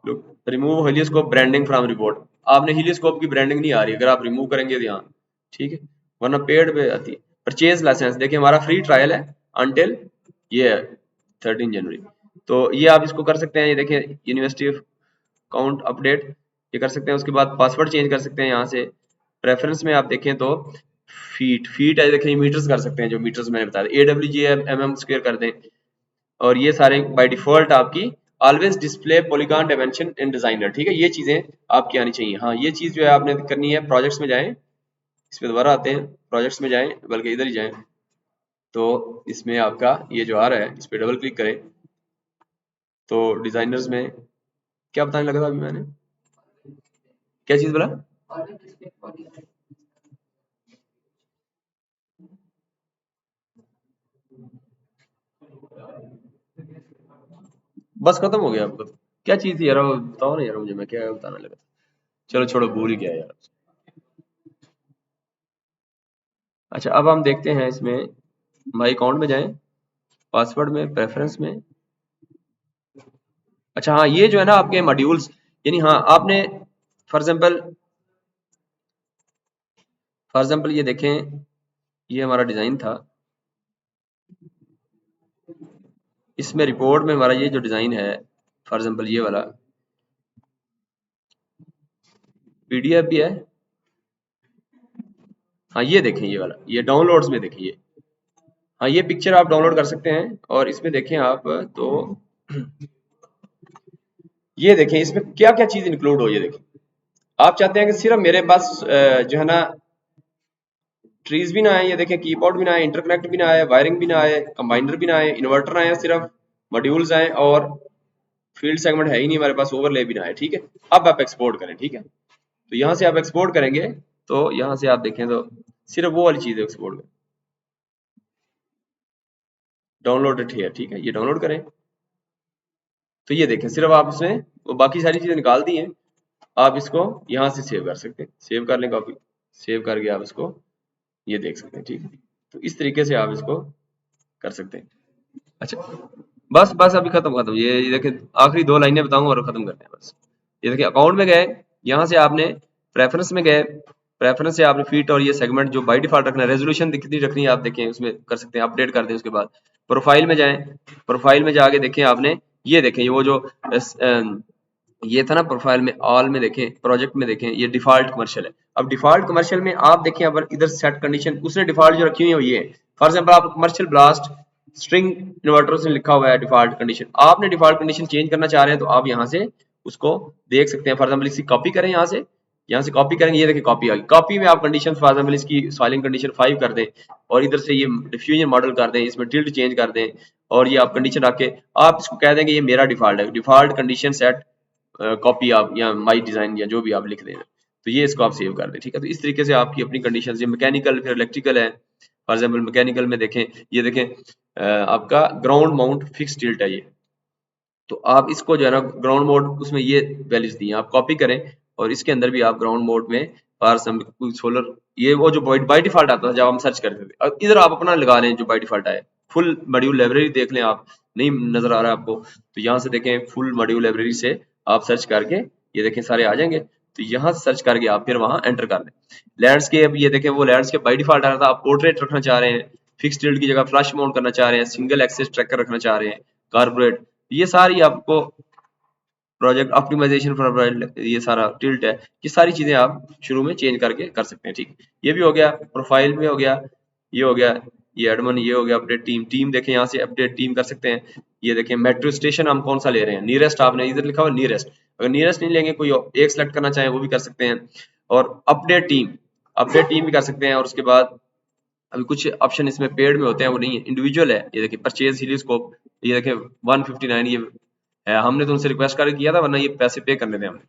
लोग रिमूव हीलियोस्कोप ब्रांडिंग फ्रॉम रिपोर्ट, आपने हीलियोस्कोप की ब्रांडिंग नहीं आ रही अगर आप रिमूव करेंगे तो यहाँ, ठीक है, वरना पेड पे आती है। परचेज लाइसेंस देखिए हमारा फ्री ट्रायल है अनटिल ये है 13 जनवरी, तो ये आप इसको कर सकते हैं। ये देखिए यूनिवर्सिटी अकाउंट अपडेट ये कर सकते हैं। उसके बाद पासवर्ड चेंज कर सकते हैं यहाँ से। प्रेफरेंस में आप देखें तो फीट फीट है, देखें मीटर्स कर सकते हैं, जो मीटर्स मैंने बताया, AWG mm स्क्वायर कर दें। और ये सारे बाय डिफॉल्ट आपकी always display polygon dimension in designer, ठीक है, ये चीजें आपकी आनी चाहिए। हाँ, ये चीज जो है आपने करनी है। प्रोजेक्ट्स में जाएं, इस पे दोबारा आते हैं, प्रोजेक्ट्स में जाएं, बल्कि इधर ही जाएं, तो इसमें आपका ये जो आ रहा है इस पे डबल क्लिक करें तो डिजाइनर्स में क्या बताने लगा था अभी मैंने, क्या चीज बोला, बस खत्म हो गया आपका, क्या चीज थी यार वो बताओ ना यार मुझे, मैं क्या बताने लगा था, चलो छोड़ो भूल ही गया यार। अच्छा, अब हम देखते हैं इसमें माई अकाउंट में जाएं, पासवर्ड में, प्रेफरेंस में। अच्छा हाँ, ये जो है ना आपके मॉड्यूल्स, यानी हाँ आपने फॉर एग्जाम्पल ये देखें, ये हमारा डिजाइन था, इसमें रिपोर्ट में हमारा ये जो डिजाइन है फॉर एग्जाम्पल ये वाला पीडीएफ भी है। हाँ ये देखें ये वाला, ये डाउनलोड्स में देखिए, हाँ ये पिक्चर आप डाउनलोड कर सकते हैं और इसमें देखें आप तो ये देखें इसमें क्या क्या चीज इंक्लूड हो, ये देखें आप चाहते हैं कि सिर्फ मेरे पास जो है ना ट्रीज भी ना आए, ये देखें कीबोर्ड भी ना आए, इंटरकनेक्ट भी ना आए, वायरिंग भी ना आए, कंबाइनर भी ना आए, इन्वर्टर आए, सिर्फ मॉड्यूल्स आए और फील्ड सेगमेंट है ही नहीं हमारे पास, ओवरले भी ना आए, ठीक है। अब आप एक्सपोर्ट करें, ठीक है, तो यहाँ से आप एक्सपोर्ट करेंगे तो यहाँ से आप देखें तो सिर्फ वो वाली चीज एक्सपोर्ट करें, डाउनलोड इट हियर, ठीक है, ये डाउनलोड करें तो ये देखें सिर्फ आप इसमें वो बाकी सारी चीजें निकाल दी हैं, आप इसको यहाँ से सेव कर सकते हैं, सेव कर लें कॉपी, सेव करके आप इसको ये देख सकते हैं, ठीक है। तो इस तरीके से आप इसको कर सकते हैं। अच्छा बस बस अभी खत्म खत्म, ये देखिए आखिरी दो लाइनें बताऊंगा और खत्म करते हैं बस। ये देखिए अकाउंट में गए, यहाँ से आपने प्रेफरेंस में गए, प्रेफरेंस से आपने फीट और ये सेगमेंट जो बाय डिफॉल्ट रखना है, रेजोल्यूशन कितनी रखनी है आप देखें उसमें कर सकते हैं, अपडेट कर दें। उसके बाद प्रोफाइल में जाएं, प्रोफाइल में जाके देखें आपने ये देखें ये वो जो ये था ना प्रोफाइल में, ऑल में देखें, प्रोजेक्ट में देखें, ये डिफॉल्ट कमर्शियल है। अब डिफॉल्ट कमर्शियल में आप देखें अब इधर सेट कंडीशन उसने डिफॉल्ट जो रखी हुई है वो ये है। फॉर एग्जांपल आप कमर्शियल ब्लास्ट स्ट्रिंग इन्वर्टर से लिखा हुआ है डिफॉल्ट कंडीशन, आपने डिफॉल्ट कंडीशन चेंज करना चाह रहे हैं तो आप यहाँ से उसको देख सकते हैं। फॉर एग्जांपल इसकी कॉपी करें, यहाँ से कॉपी करेंगे, ये देखिए कॉपी आ गई। कॉपी में आप कंडीशन फॉर एग्जांपल इसकी सॉइलिंग कंडीशन 5 कर दें और इधर से ये डिफ्यूजन मॉडल कर दें, इसमें टिल्ट चेंज कर दें और ये आप कंडीशन रख के आप इसको कह देंगे ये मेरा डिफॉल्ट है, डिफॉल्ट कंडीशन सेट कॉपी आप या माई डिजाइन या जो भी आप लिख दें, तो ये इसको आप सेव कर दें, ठीक है। तो इस तरीके से आपकी अपनी कंडीशन, ये मैकेनिकल फिर इलेक्ट्रिकल है। फॉर एग्जाम्पल मैकेनिकल में देखें, ये देखें आपका ग्राउंड माउंट फिक्स टिल्ट है ये, तो आप इसको जो है ना ग्राउंड मोड उसमें ये वैल्यूज दी हैं, आप कॉपी करें और इसके अंदर भी आप ग्राउंड मोड में पार सोलर ये वो जो बाय डिफॉल्ट आता था जब हम सर्च करते थे, अब इधर आप अपना लगा लें जो बाय डिफॉल्ट आए। फुल मॉड्यूल लाइब्रेरी देख लें, आप नहीं नजर आ रहा है आपको तो यहाँ से देखें फुल मॉड्यूल लाइब्रेरी से आप सर्च करके ये देखें सारे आ जाएंगे, तो यहाँ से सर्च करके आप फिर वहां एंटर कर दें। लैंडस्केप ये देखें वो लैंडस्केप बाय डिफॉल्ट आ रहा था, आप पोर्ट्रेट रखना चाह रहे हैं, फिक्स टिल्ट की जगह फ्लैश माउंट करना चाह रहे हैं, सिंगल एक्सेस ट्रैकर रखना चाह रहे हैं, कारपोरेट, ये सारी आपको प्रोजेक्ट ऑप्टिमाइजेशन फॉर ये सारा टिल्ट है, ये सारी चीजें आप शुरू में चेंज करके कर सकते हैं, ठीक। ये भी हो गया, प्रोफाइल में हो गया, ये हो गया, ये एडमिन, ये हो गया अपडेट टीम, टीम देखें यहाँ से अपडेट टीम कर सकते हैं। ये देखें मेट्रो स्टेशन हम कौन सा ले रहे हैं, नियरेस्ट आपने इधर लिखा हुआ नियरेस्ट, अगर नियरेस्ट नहीं लेंगे कोई एक सेलेक्ट करना चाहे वो भी कर सकते हैं। और अपडेट टीम भी कर सकते हैं। और उसके बाद अभी कुछ ऑप्शन इसमें पेड में होते हैं वो नहीं है, इंडिविजुअल है। ये देखिए परचेज हीलियोस्कोप, ये देखिए 159 ये है, हमने तो उनसे रिक्वेस्ट करके किया था वरना ये पैसे पे करने थे हमने।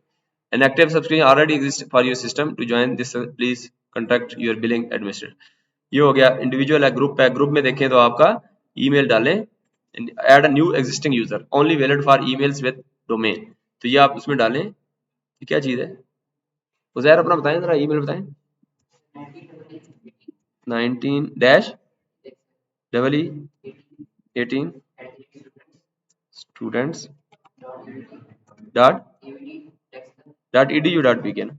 An active subscription already exists for your system. To join this, please contact your billing administrator. ये हो गया इंडिविजुअल है, ग्रुप है, ग्रुप में देखें तो आपका ईमेल डालें, add a new existing user only valid for emails with domain, तो ये आप उसमें डालें। ये क्या चीज है उजैर, अपना बताएं जरा, ईमेल बताएं। 19 dash double E 18 students dot dot edu dot pk ना,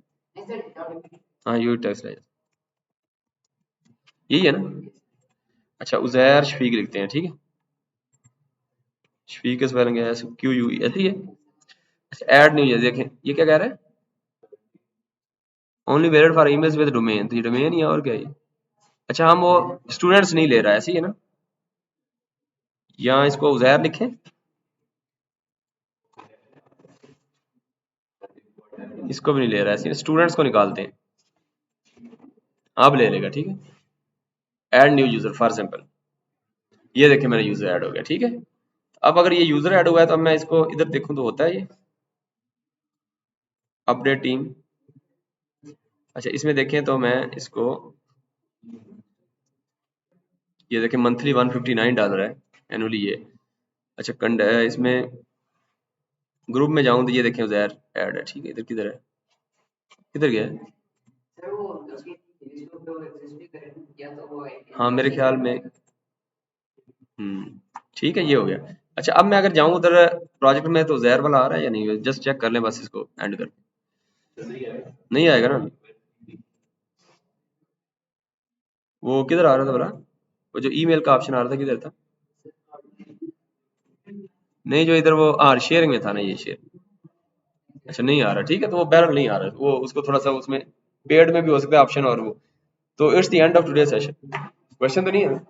हाँ यू टेक्स्ट है, यही है ना। अच्छा उजैर शफीक लिखते हैं, ठीक है, शफीक का स्पेलिंग है क्यू यू ऐसे ही है। अच्छा ऐड न्यू यूजर, देखें ये क्या कह रहा है, only valid for emails with domain, तो ये डोमेन ही है और क्या है। अच्छा हम वो स्टूडेंट्स नहीं ले रहा है, ऐसे ही है ना, यहाँ इसको उजैर लिखें, इसको भी नहीं ले रहा है, ऐसे स्टूडेंट्स को निकालते हैं, आप ले लेगा, ठीक है। Add new user for example, ये देखें मेरा यूजर ऐड हो गया, ठीक है। अब अगर ये यूजर ऐड हुआ है तो अब मैं इसको इधर देखूं तो होता है ये अपडेट टीम। अच्छा इसमें देखें तो मैं इसको ये देखें मंथली $159 है, एनुअली ये। अच्छा इसमें ग्रुप में जाऊं तो ये देखें उजैर ऐड है, ठीक है। इधर किधर है, किधर गया है, हाँ मेरे ख्याल में ठीक है ये हो गया। अच्छा अब मैं अगर जाऊं उधर प्रोजेक्ट में तो जहर वाला आ रहा है या नहीं, जस्ट चेक कर लें बस इसको एंड कर। नहीं आएगा ना? वो किधर आ रहा था भला? वो जो ईमेल का ऑप्शन आ रहा था किधर था? नहीं जो इधर वो शेयरिंग में था ना, ये शेयर। अच्छा नहीं आ रहा, ठीक है, तो वो बैरल नहीं आ रहा, वो उसको थोड़ा सा उसमें पेड में भी हो सकता है ऑप्शन, और वो तो it's the end of today session. Question तो नहीं है ना?